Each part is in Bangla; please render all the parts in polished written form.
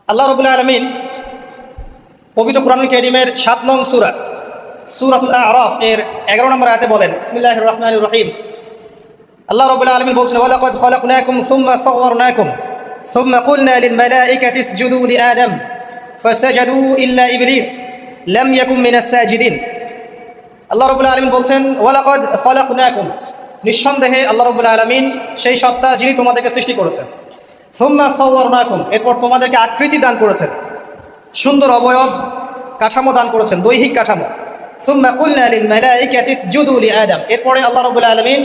আল্লাহ রাব্বুল আলামিন পবিত্র কোরআনুল কারীমের ৭ নং সূরা সূরাতুল আ'রাফ এর ১১ নম্বর আয়াতে বলেন, বিসমিল্লাহির রহমানির রহিম। আল্লাহ রাব্বুল আলামিন বলছেন, ওয়ালাকাদ খালাকনাকুম সুম্মা সাওয়ারনাকুম সুম্মা কুলনা লিল মালাইকাতি ইসজুদু লিআদম ফাসাজাদু ইল্লা ইবলিস লাম ইয়াকুম মিনাস সাজিদিন। আল্লাহ রাব্বুল আলামিন বলছেন, ওয়ালাকাদ খালাকনাকুম, নিঃসন্দেহে আল্লাহ রাব্বুল আলামিন সেই সত্তা যিনি তোমাদেরকে সৃষ্টি করেছেন। সুম্মা সাওয়ারনাকুম, এরপর তোমাদেরকে আকৃতি দান করেছেন, সুন্দর অবয়ব কাঠামো দান করেছেন, দৈহিক কাঠামো। সুম্মা কুলনা লিল মালাইকাতি ইসজুদু লিআদম, এরপরে আল্লাহ রাব্বুল আলামিন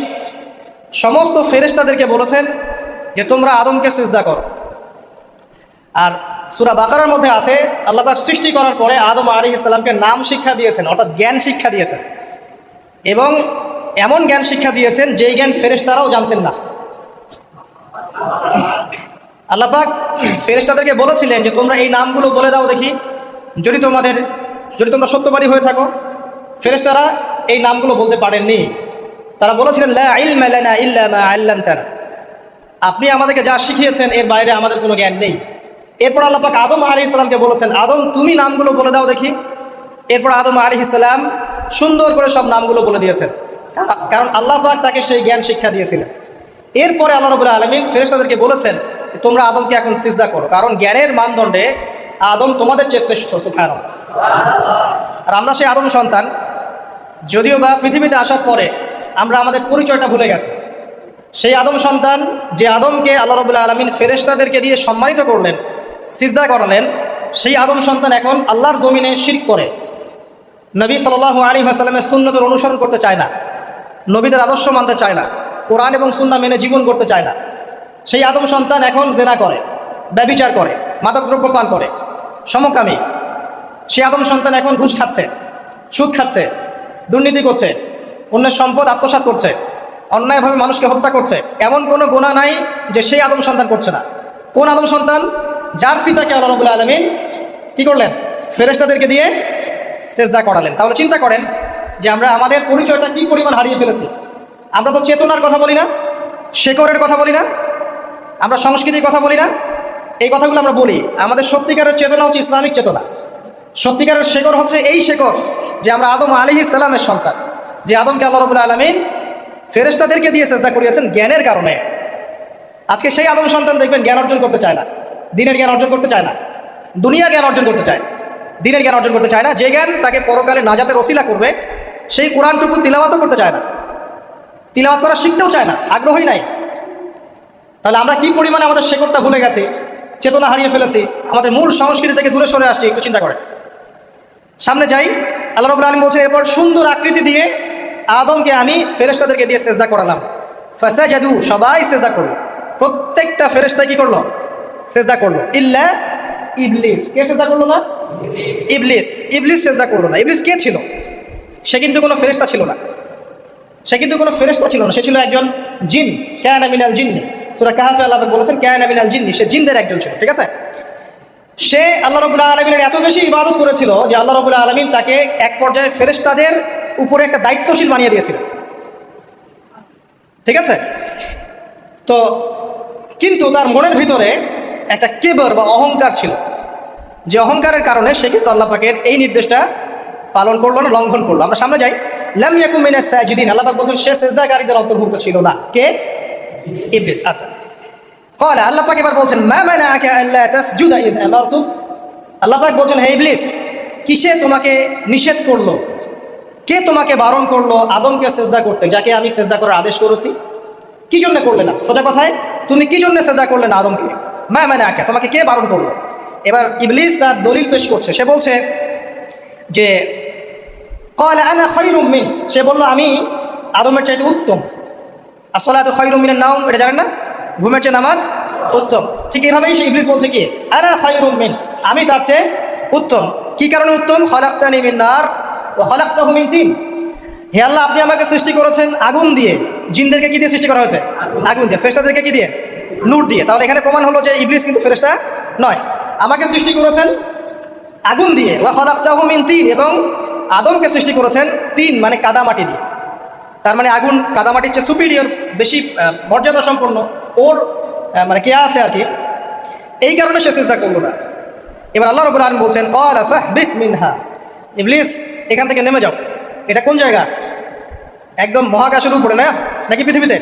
সমস্ত ফেরেশতাদেরকে বলেছেন যে তোমরা আদমকে সিজদা করো। আর সূরা বাকারার মধ্যে আছে, আল্লাহ পাক সৃষ্টি করার পরে আদম আলাইহিস সালামকে নাম শিক্ষা দিয়েছেন, অর্থাৎ জ্ঞান শিক্ষা দিয়েছেন, এবং এমন জ্ঞান শিক্ষা দিয়েছেন যেই জ্ঞান ফেরেশতারাও জানতেন না। আল্লাহ পাক ফেরেশতাদেরকে বলেছিলেন যে তোমরা এই নামগুলো বলে দাও দেখি, যদি তোমরা সত্যবাদী হয়ে থাকো। ফেরেশতারা এই নামগুলো বলতে পারেননি। তারা বলেছিলেন, লা ইলমা লানা ইল্লা মা আল্লামতানা, আপনি আমাদেরকে যা শিখিয়েছেন এর বাইরে আমাদের কোনো জ্ঞান নেই। এরপর আল্লাহ পাক আদম আলাইহিস সালামকে বলেছেন, আদম তুমি নামগুলো বলে দাও দেখি। এরপর আদম আলাইহিস সালাম সুন্দর করে সব নামগুলো বলে দিয়েছেন, কারণ আল্লাহ পাক তাকে সেই জ্ঞান শিক্ষা দিয়েছিলেন। এরপরে আল্লাহ রাব্বুল আলামিন ফেরেশতাদেরকে বলেছেন, তোমরা আদমকে এখন সিজদা করো, কারণ জ্ঞানের মানদণ্ডে আদম তোমাদের চেয়ে শ্রেষ্ঠ। সুবহানাল্লাহ। আর আমরা সেই আদম সন্তান, যদিও বা পৃথিবীতে আসার পরে আমরা আমাদের পরিচয়টা ভুলে গেছি। সেই আদম সন্তান, যে আদমকে আল্লাহ রাব্বুল আলামিন ফেরেশতাদেরকে দিয়ে সম্মানিত করলেন, সিজদা করালেন, সেই আদম সন্তান এখন আল্লাহর জমিনে শিরক করে, নবী সাল্লাল্লাহু আলাইহি ওয়াসাল্লামের সুন্নতের অনুসরণ করতে চায় না, নবীদের আদর্শ মানতে চায় না, কোরআন এবং সুন্নাহ মেনে জীবন করতে চায় না। সেই আদম সন্তান এখন জেনা করে, ব্যভিচার করে, মাদকদ্রব্য পান করে, সমকামী। সেই আদম সন্তান এখন ঘুষ খাচ্ছে, সুদ খাচ্ছে, দুর্নীতি করছে, অন্যের সম্পদ আত্মসাৎ করছে, অন্যায়ভাবে মানুষকে হত্যা করছে। এমন কোনো গুনাহ নাই যে সেই আদম সন্তান করছে না। কোন আদম সন্তান? যার পিতাকে আল্লাহ রাব্বুল আলামিন কি করলেন? ফেরেশতাদেরকে দিয়ে সিজদা করালেন। তাহলে চিন্তা করেন যে আমরা আমাদের পরিচয়টা কি পরিমাণ হারিয়ে ফেলেছি। আমরা তো চেতনার কথা বলি না, শেকড়ের কথা বলি না, আমরা সংস্কৃতির কথা বলি না। এই কথাগুলো আমরা বলি। আমাদের সত্যিকারের চেতনা হচ্ছে ইসলামিক চেতনা। সত্যিকারের শেকড় হচ্ছে এই শেকড় যে আমরা আদম আলাইহিস সালামের সন্তান, যে আদমকে আল্লাহ রাব্বুল আলামিন ফেরেশতাদেরকে দিয়ে সিজদা করিয়েছেন জ্ঞানের কারণে। আজকে সেই আদম সন্তান দেখবেন জ্ঞান অর্জন করতে চায় না, দিনের জ্ঞান অর্জন করতে চায় না, দুনিয়ার জ্ঞান অর্জন করতে চায়, দিনের জ্ঞান অর্জন করতে চায় না। যে জ্ঞান তাকে পরকালে নাজাতের ওসিলা করবে, সেই কোরআনটুকু তিলাওয়াতও করতে চায় না, তিলাওয়াত করা শিখতেও চায় না, আগ্রহই নাই। তাহলে আমরা কি পরিমাণে আমাদের শেকড়টা ভুলে গেছি, চেতনা হারিয়ে ফেলেছি, আমাদের মূল সংস্কৃতি থেকে দূরে সরে আসছি। একটু চিন্তা করে সামনে যাই। আল্লাহ রাব্বুল আলামিন বলছেন, এরপর সুন্দর আকৃতি দিয়ে আদমকে আমি ফেরেশতাদেরকে দিয়ে সিজদা করালাম। ফাসাজাদু, সবাই সিজদা করলো, প্রত্যেকটা ফেরেশতা কি করলো? সিজদা করলো, ইল্লা ইবলিস। কে সিজদা করলো না? ইবলিস। ইবলিস সিজদা করলো না। ইবলিস কে ছিল? সে কিন্তু কোনো ফেরেশতা ছিল না, সে ছিল একজন জিন। কানা মিনাল জিন্নি, সূরা কাহফে আল্লাহ বলেছেন কানা মিনাল জিন্নি, সে জিনদের একজন ছিল। ঠিক আছে? সে আল্লাহ রাব্বুল আলামিনের এত বেশি ইবাদত করেছিল যে আল্লাহ রাব্বুল আলামিন তাকে এক পর্যায়ে ফেরেশতাদের উপরে একটা দায়িত্বশীল বানিয়ে দিয়েছিলেন। ঠিক আছে? তো কিন্তু তার মনের ভিতরে একটা কিবর বা অহংকার ছিল, যে অহংকারের কারণে সে কিন্তু আল্লাহ পাকের এই নির্দেশটা পালন করলো না, লঙ্ঘন করলো। আমরা সামনে যাই। লাম ইয়াকুম মিনাস সাজিদিন, আল্লাহ পাক বলছেন সে সিজদাকারীদের অন্তর্ভুক্ত ছিল না। কে? ইবলিস। আচ্ছা, ক্বালা, আল্লাহ পাক এবার বলছেন, মা মানাআকা আল্লা তাসজুদা ইয আমারতুক। আল্লাহ পাক বলছেন, হে ইবলিস, কিসে তোমাকে নিষেধ করলো, কে তোমাকে বারণ করলো আদমকে সিজদা করতে, যাকে আমি সিজদা করার আদেশ করেছি? কি জন্য করলে না? সোজা কথায়, তুমি কি জন্য সিজদা করলে না আদমকে? মা মানাআকা, তোমাকে কে বারণ করলো? এবার ইবলিস তার দলিল পেশ করছে। সে বলছে যে ক্বালা আনা খায়রুম মিন, সে বলল আমি আদমের চাইতে উত্তম। আসসালাতু খায়রুম মিনান নাওম, এটা জানেন না? ঘুমের চেয়ে নামাজ উত্তম। ঠিক এইভাবেই সে ইবলিস বলছে কি, আনা খায়রুম মিন, আমি তার চেয়ে উত্তম। কি কারণে উত্তম? খালাকতানি মিন নার ওয়া খালাকতাহু মিন তিন। হে আল্লাহ, আপনি আমাকে সৃষ্টি করেছেন আগুন দিয়ে। জিনদেরকে কি দিয়ে সৃষ্টি করা হয়েছে? আগুন দিয়ে। ফেরেশতাদেরকে কি দিয়ে? নূর দিয়ে। তাহলে এখানে প্রমাণ হলো যে ইবলিস কিন্তু ফেরেশতা নয়। আমাকে সৃষ্টি করেছেন আগুন দিয়ে, ওয়া খালাকতাহু মিন তিন, এবং আদমকে সৃষ্টি করেছেন তিন মানে কাদামাটি দিয়ে। তার মানে আগুন কাদামাটির চেয়ে সুপিরিয়র, বেশি মর্যাদা সম্পন্ন, ওর মানে কে আছে আর কি। এই কারণে সে সিজদা করলো না। এবার আল্লাহ রাব্বুল আলামিন বলছেন ক্বালা ফাহবিত মিনহা, ইবলিস এখান থেকে নেমে যাও। এটা কোন জায়গা? একদম মহাকাশের উপরে না, নাকি পৃথিবীতে?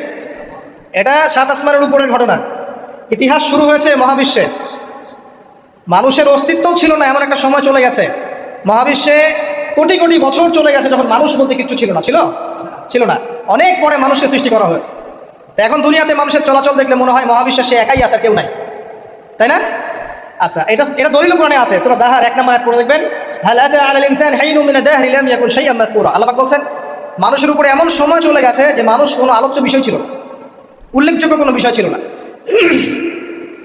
এটা 7 আসমানের উপরের ঘটনা। ইতিহাস শুরু হয়েছে মহাবিশ্বে, মানুষের অস্তিত্বও ছিল না এমন একটা সময় চলে গেছে। মহাবিশ্বে কোটি কোটি বছর চলে গেছে যখন মানুষ বলতে কিছু ছিল না। ছিল না, অনেক পরে মানুষকে সৃষ্টি করা হয়েছে। তো এখন দুনিয়াতে মানুষের চলাচল দেখলে মনে হয় মহাবিশ্বে সে একাই আছে, কেউ নাই, তাই না? আচ্ছা, এটা দলিল কোরআনে আছে, সূরা দাহার 1 নম্বর আয়াত পড়ে দেখবেন, হাল আতা আলাল ইনসানি হাইনুম মিনাদ দাহরি লাম ইয়াকুন শাইআন মাযকুরা। আল্লাহ পাক বলছেন মানুষের উপরে এমন সময় চলে গেছে যে মানুষ কোনো আলোচ্য বিষয় ছিল না, উল্লেখযোগ্য কোনো বিষয় ছিল না।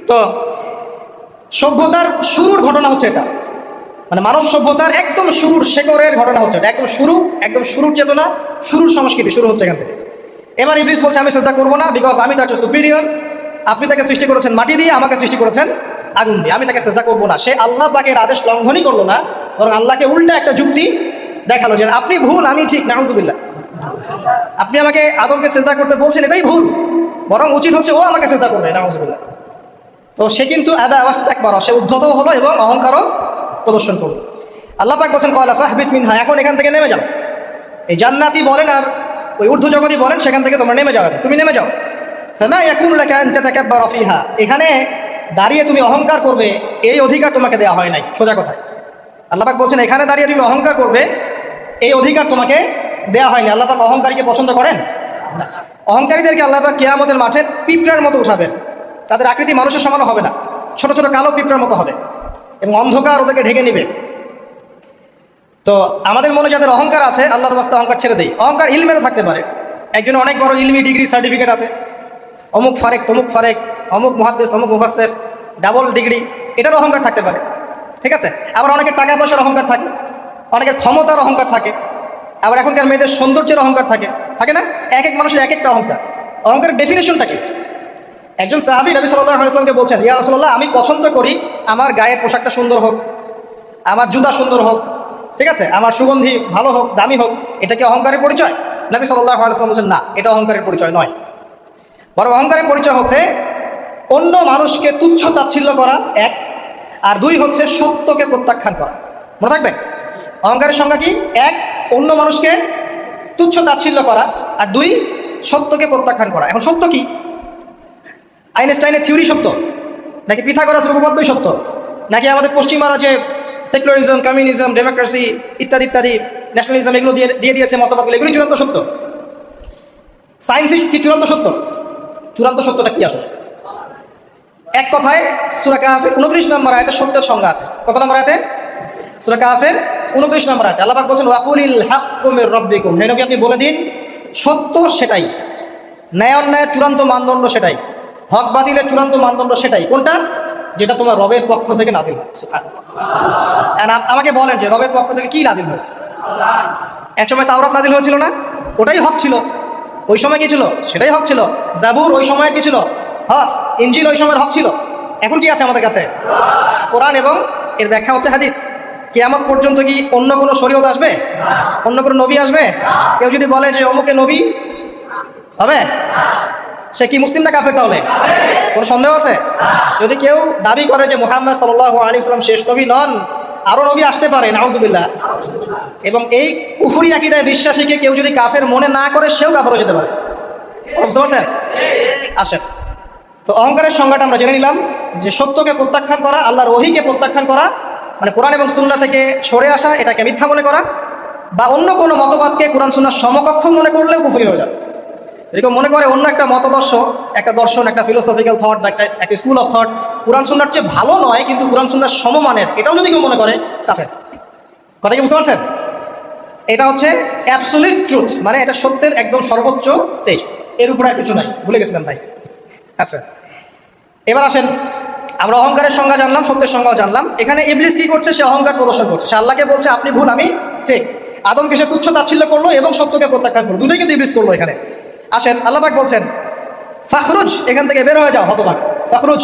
তো সভ্যতার শুরুর ঘটনা হচ্ছে এটা, মানে মানব সভ্যতার একদম শুরুর শেকড়ের ঘটনা হচ্ছে এটা, একদম শুরুর চেতনা, শুরুর সংস্কৃতি শুরু হচ্ছে এখান থেকে। এবার ইবলিস বলছে আমি সেজদা করবো না, বিকজ আমি তার সুপিরিয়র। আপনি তাকে সৃষ্টি করেছেন মাটি দিয়ে, আমাকে সৃষ্টি করেছেন আগুন দিয়ে, আমি তাকে সেজদা করবো না। সে আল্লাহ পাকের আদেশ লঙ্ঘনই করলো না, বরং আল্লাহকে উল্টা একটা যুক্তি দেখালো যে আপনি ভুল, আমি ঠিক। নাউজুবিল্লাহ, আপনি আমাকে আদমকে সেজদা করতে বলছেন, এটাই ভুল, বরং উচিত হচ্ছে ও আমাকে সেজদা করবে। নাউজুবিল্লাহ। তো সে কিন্তু আবা ওয়াস্তাকবার, সে উদ্ধত হলো এবং অহংকারও প্রদর্শন করলো। আল্লাহ পাক বলছেন ক্বালা ফাহবিত মিনহা, এখন এখান থেকে নেমে যাও। এই জান্নাতি বলেন আর ওই ঊর্ধ্ব জগতই বলেন, সেখান থেকে তোমরা নেমে যাও, তুমি নেমে যাও। ফামা ইয়াকুনু লাকা আন তাতাকাব্বারা ফিহা, এখানে দাঁড়িয়ে তুমি অহংকার করবে এই অধিকার তোমাকে দেওয়া হয় নাই। সোজা কথা, আল্লাহ পাক বলছেন এখানে দাঁড়িয়ে তুমি অহংকার করবে এই অধিকার তোমাকে দেওয়া হয়নি। আল্লাহ পাক অহংকারীকে পছন্দ করেন না। অহংকারীদেরকে আল্লাহ পাক কিয়ামতের মাঠে পিঁপড়ার মতো উঠাবেন, তাদের আকৃতি মানুষের সমানও হবে না, ছোট ছোট কালো পিঁপড়ার মতো হবে এবং অন্ধকার ওদেরকে ঢেকে নিবে। তো আমাদের মনে যাদের অহংকার আছে, আল্লাহর রাস্তায় অহংকার ছেড়ে দেই। অহংকার ইলমেরও থাকতে পারে, একজন অনেক বড় ইলমি ডিগ্রি সার্টিফিকেট আছে, অমুক ফারেক তমুক ফারেক, অমুক মুহাদ্দিস অমুক মুফাসসির, ডাবল ডিগ্রি, এটার অহংকার থাকতে পারে, ঠিক আছে। আবার অনেকের টাকা পয়সার অহংকার থাকে, অনেকের ক্ষমতার অহংকার থাকে, আবার এখনকার মেয়েদের সৌন্দর্যের অহংকার থাকে না? এক এক মানুষের এক একটা অহংকার। অহংকারের ডেফিনেশনটা কি? একজন সাহাবী নবী সাল্লাল্লাহু আলাইহি ওয়াসাল্লামকে বলছেন, ইয়া রাসূলুল্লাহ, আমি পছন্দ করি আমার গায়ের পোশাকটা সুন্দর হোক, আমার জুতা সুন্দর হোক, ঠিক আছে, আমার সুগন্ধি ভালো হোক, দামি হোক, এটা কি অহংকারের পরিচয়? নবী সাল্লাল্লাহু আলাইহি ওয়াসাল্লাম বলছেন না, এটা অহংকারের পরিচয় নয়। বরং অহংকারের পরিচয় হচ্ছে অন্য মানুষকে তুচ্ছ তাচ্ছিল্য করা, এক, আর দুই হচ্ছে সত্যকে প্রত্যাখ্যান করা। মনে থাকবে অহংকারের সংজ্ঞা কি? এক, অন্য মানুষকে তুচ্ছ তাচ্ছিল্য করা, আর দুই, সত্যকে প্রত্যাখ্যান করা। এখন সত্য কি? আইনস্টাইনের থিওরি সত্য, নাকি পিথাগোরাসের উপপাদ্যই সত্য, নাকি আমাদের পশ্চিমারা যে সেকুলারিজম, কমিউনিজম, ডেমোক্রেসি ইত্যাদি ইত্যাদি, ন্যাশনালিজম এগুলো দিয়ে দিয়েছে মতবাদগুলো, এগুলি চূড়ান্ত সত্য? সায়েন্সই কি চূড়ান্ত সত্য? চূড়ান্ত সত্যটা কি আসলে? এক কথায় সূরা কাহফের 29 নম্বর আয়াতে সত্যের সংজ্ঞা আছে। কত নম্বর আয়াতে? সূরা কাহফের 29 নম্বর আয়াতে আল্লাহ পাক বলেন ওয়াকুলিল হাক্কু মির রাব্বিকুম, হে নবী আপনি বলে দিন সত্য সেটাই, ন্যায় অন্যায়ের চূড়ান্ত মানদণ্ড সেটাই, হক বাতিলের চূড়ান্ত মানদণ্ড সেটাই। কোনটা? যেটা তোমার রবের পক্ষ থেকে নাজিল হয়েছে। আমাকে বলেন যে রবের পক্ষ থেকে কি নাজিল হয়েছে? একসময় তাওরাত নাজিল হয়েছিল না? ওটাই হক ছিল। ওই সময় কি ছিল? সেটাই হক ছিল। জাবুর ওই সময় কি ছিল? হক। ইনজিল ওই সময়ের হক ছিল। এখন কি আছে আমাদের কাছে? কোরআন এবং এর ব্যাখ্যা হচ্ছে হাদিস। কিয়ামত পর্যন্ত কি অন্য কোনো শরীয়ত আসবে? অন্য কোনো নবী আসবে? কেউ যদি বলে যে অমুকে নবী হবে, সে কি মুসলিম না কাফের? তাহলে কোনো সন্দেহ আছে? যদি কেউ দাবি করে যে মুহাম্মদ সাল্লাল্লাহু আলাইহি ওয়াসাল্লাম শেষ নবী নন, আরও নবী আসতে পারে, নাউজুবিল্লাহ, এবং এই কুফরি আকীদায় বিশ্বাসীকে কেউ যদি কাফের মনে না করে, সেও কাফের হয়ে যেতে পারে। বুঝতে পারছেন? আসেন, তো অহংকারের সংজ্ঞাটা আমরা জেনে নিলাম যে সত্যকে প্রত্যাখ্যান করা, আল্লাহর ওহীকে প্রত্যাখ্যান করা, মানে কোরআন এবং সুন্নাহ থেকে সরে আসা, এটাকে মিথ্যা মনে করা, বা অন্য কোনো মতবাদকে কোরআন সুন্নাহর সমকক্ষ মনে করলেও কুফরি হয়ে যাবে। এরকম মনে করে অন্য একটা মতদর্শ, একটা দর্শন, একটা ফিলোসফিক্যাল থট বা একটা স্কুল অফ থট কোরআন সুন্নাহর চেয়ে ভালো নয়, কিন্তু কোরআন সুন্নাহর সমমানের, এটাও যদি কেউ মনে করে, কাফের। কথা কি বুঝতে পারছেন? এটা হচ্ছে অ্যাবসলিউট ট্রুথ, মানে এটা সত্যের একদম সর্বোচ্চ স্টেজ, এর উপরে আর কিছু নাই। ভুলে গেছিলাম ভাই। আচ্ছা, এবার আসেন, আমরা অহংকারের সংজ্ঞা জানলাম, সত্যের সংজ্ঞাও জানলাম। এখানে ইবলিস কি করছে? সে অহংকার প্রদর্শন করছে। সে আল্লাহকে বলছে আপনি ভুল, আমি ঠিক। আদমকে সে তুচ্ছ তাচ্ছিল্য করলো এবং সত্যকে প্রত্যাখ্যান করলো, দুটোই কিন্তু ইবলিস করলো এখানে। আসেন, আল্লাহ পাক বলছেন ফাখরুজ, এখান থেকে বের হয়ে যাও হতভাগ। ফাখরুজ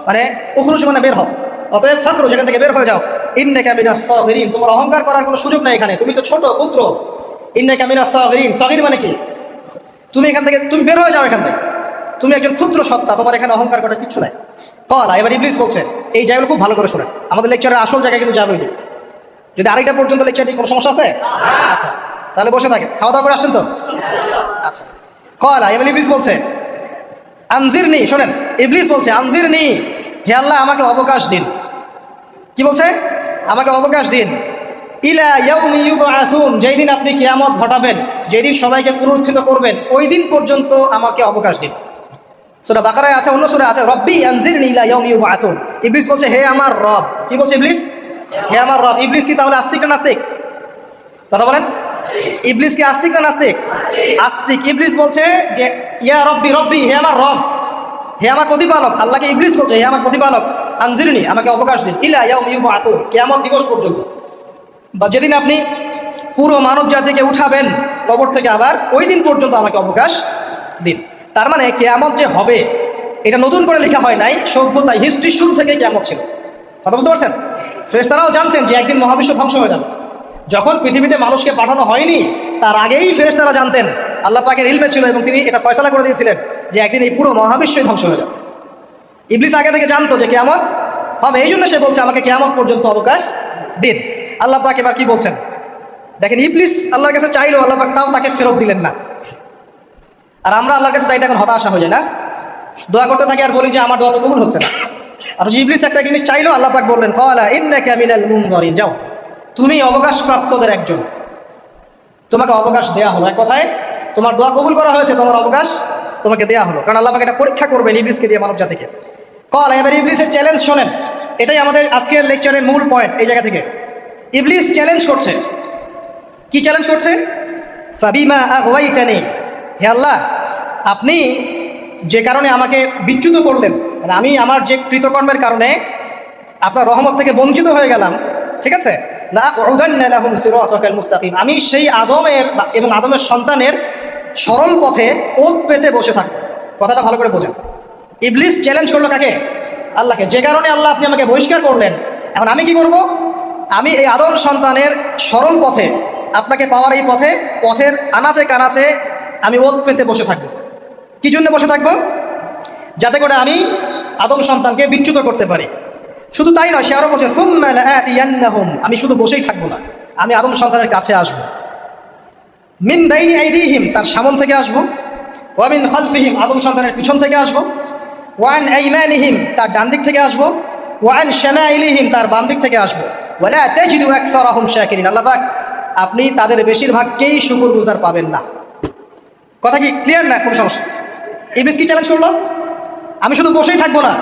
মানে উখরুজ মানে বের হও, অতএব ফাখরুজ, এখান থেকে বের হয়ে যাও। ইন্নাকা মিনাস সাগিরিন, তোমার অহংকার করার কোনো সুযোগ নেই এখানে, তুমি তো ছোট পুত্র। ইন্নাকা মিনাস সাগিরিন, সাগির মানে কি? তুমি এখান থেকে তুমি বের হয়ে যাও, এখান থেকে তুমি একজন ক্ষুদ্র সত্তা, তোমার এখানে অহংকার করার কিছু নাই। কলা, এবার ইবলিস বলছে, এই জায়গাগুলো খুব ভালো করে শোনেন, আমাদের লেকচারের আসল জায়গা কিন্তু যাবে। যদি আরেকটা পর্যন্ত লেকচার দিই কোনো সমস্যা আছে? আচ্ছা, তাহলে বসে থাকে, খাওয়া দাওয়া করে আসছেন তো? আচ্ছা, কলা, এবার ইবলিস বলছে আনজিরনি, শোনেন, ইবলিস বলছে আনজিরনি, হে আল্লাহ আমাকে অবকাশ দিন। কি বলছে? আমাকে অবকাশ দিন। ইলা ইয়াউমি ইউবআসুন, যেই দিন আপনি কিয়ামত ঘটাবেন, যেই দিন সবাইকে পুনরুত্থিত করবেন, ওই দিন পর্যন্ত আমাকে অবকাশ দিন। সূরা বাকারায় আছে, অন্য সূরা আছে, রব্বি আনজিরনি ইলা ইয়াউমি ইউবআসুন। ইবলিস বলছে হে আমার রব। কি বলছে ইবলিস? হে আমার রব। ইবলিস কি তাহলে আস্তিক না নাস্তিক? কথা বলেন, ইবলিস কি আস্তিক না নাস্তিক? আস্তিক। ইবলিস বলছে যে ইয়া রব্বি, রব্বি, হে আমার রব, হে আমার প্রতিপালক। আল্লাহকে ইবলিস বলছে হে আমার প্রতিপালক, আনজিরনি, আমাকে অবকাশ দিন, ইলা ইয়াউমি ইউবআসুন, কিয়ামত দিবস পর্যন্ত, বা যেদিন আপনি পুরো মানব জাতিকে উঠাবেন কবর থেকে, আবার ওই দিন পর্যন্ত আমাকে অবকাশ দিন। তার মানে কিয়ামত যে হবে এটা নতুন করে লেখা হয় নাই, সভ্যতায় হিস্ট্রি শুরু থেকে কিয়ামত ছিল। কথা বুঝতে পারছেন? ফেরেশতারাও জানতেন যে একদিন মহাবিশ্ব ধ্বংস হয়ে যাবে। যখন পৃথিবীতে মানুষকে পাঠানো হয়নি তার আগেই ফেরেশতারা জানতেন, আল্লাহ পাকের ইলমে ছিল এবং তিনি এটা ফয়সালা করে দিয়েছিলেন যে একদিন এই পুরো মহাবিশ্বই ধ্বংস হয়ে যাবে। ইবলিস আগে থেকে জানতো যে কিয়ামত হবে, এই জন্য সে বলছে আমাকে কিয়ামত পর্যন্ত অবকাশ দিন। আল্লাহ পাক এবার কি বলছেন দেখেন, ইবলিস আল্লাহর কাছে চাইলো, আল্লাহ পাক তাও তাকে ফেরত দিলেন না। আর আমরা আল্লাহর কাছে চাইতে এখন হতাশা হয়ে যায় না, দোয়া করতে থাকি আর বলি যে আমার দোয়া তো কবুল হচ্ছে না। আর ইবলিস একটা জিনিস চাইলো, আল্লাহ পাক বললেন ক্বালা ইন্নাকা মিনাল মুনজারিন, যাও তুমি অবকাশপ্রাপ্তদের একজন, তোমাকে অবকাশ দেয়া হলো। এক কথায় তোমার দোয়া কবুল করা হয়েছে, তোমার অবকাশ তোমাকে দেয়া হলো, কারণ আল্লাহ পাক এটা পরীক্ষা করবেন ইবলিসকে দিয়ে, মানব জাতিকে। ক্বালা, এবার ইবলিসের চ্যালেঞ্জ শোনেন, এটাই আমাদের আজকের লেকচারের মূল পয়েন্ট। এই জায়গা থেকে ইবলিস চ্যালেঞ্জ করছে। কি চ্যালেঞ্জ করছে? ফাবিমা আগওয়াইতানি, হে আল্লাহ আপনি যে কারণে আমাকে বিচ্যুত করলেন, মানে আমি আমার যে কৃতকর্মের কারণে আপনার রহমত থেকে বঞ্চিত হয়ে গেলাম, ঠিক আছে, লাআকুদান্না লাহুম সিরাতাকাল মুস্তাকিম, আমি সেই আদমের এবং আদমের সন্তানের সরল পথে ওত পেতে বসে থাকবো। কথাটা ভালো করে বোঝেন। ইবলিস চ্যালেঞ্জ করলো কাকে? আল্লাহকে। যে কারণে আল্লাহ আপনি আমাকে বহিষ্কার করলেন, এখন আমি কি করব? আমি এই আদম সন্তানের সরল পথে, আপনাকে পাওয়ার এই পথে, পথের আনাচে কানাচে আমি ওত পেতে বসে থাকবো। কি জন্য বসে থাকবো? যাতে করে আমি আদম সন্তানকে বিচ্যুত করতে পারি। শুধু তাই নয়, সে আরো বলছে সুম্মা লাআতিয়ান্নাহুম, আমি শুধু বসেই থাকবো না, আমি আদম সন্তানের কাছে আসবো। মিন বাইনি আইদিহিম, তার সামন থেকে আসবো, ওয়া মিন খালফিহিম, আদম সন্তানের পিছন থেকে আসবো, ওয়া আন আইমানিহিম, তার ডান দিক থেকে আসবো, ওয়া আন শামাইলিহিম, তার বাম দিক থেকে আসবো, ওয়া লা তাজিদু আকসারাহুম শাকিরিন, আল্লাহ পাক আপনি তাদের বেশিরভাগকেই শুকরগুজার পাবেন না। কথা কি ক্লিয়ার না? কোনো সমস্যা? ইবলিস কি চ্যালেঞ্জ করলো? আমি শুধু বসেই থাকবো না,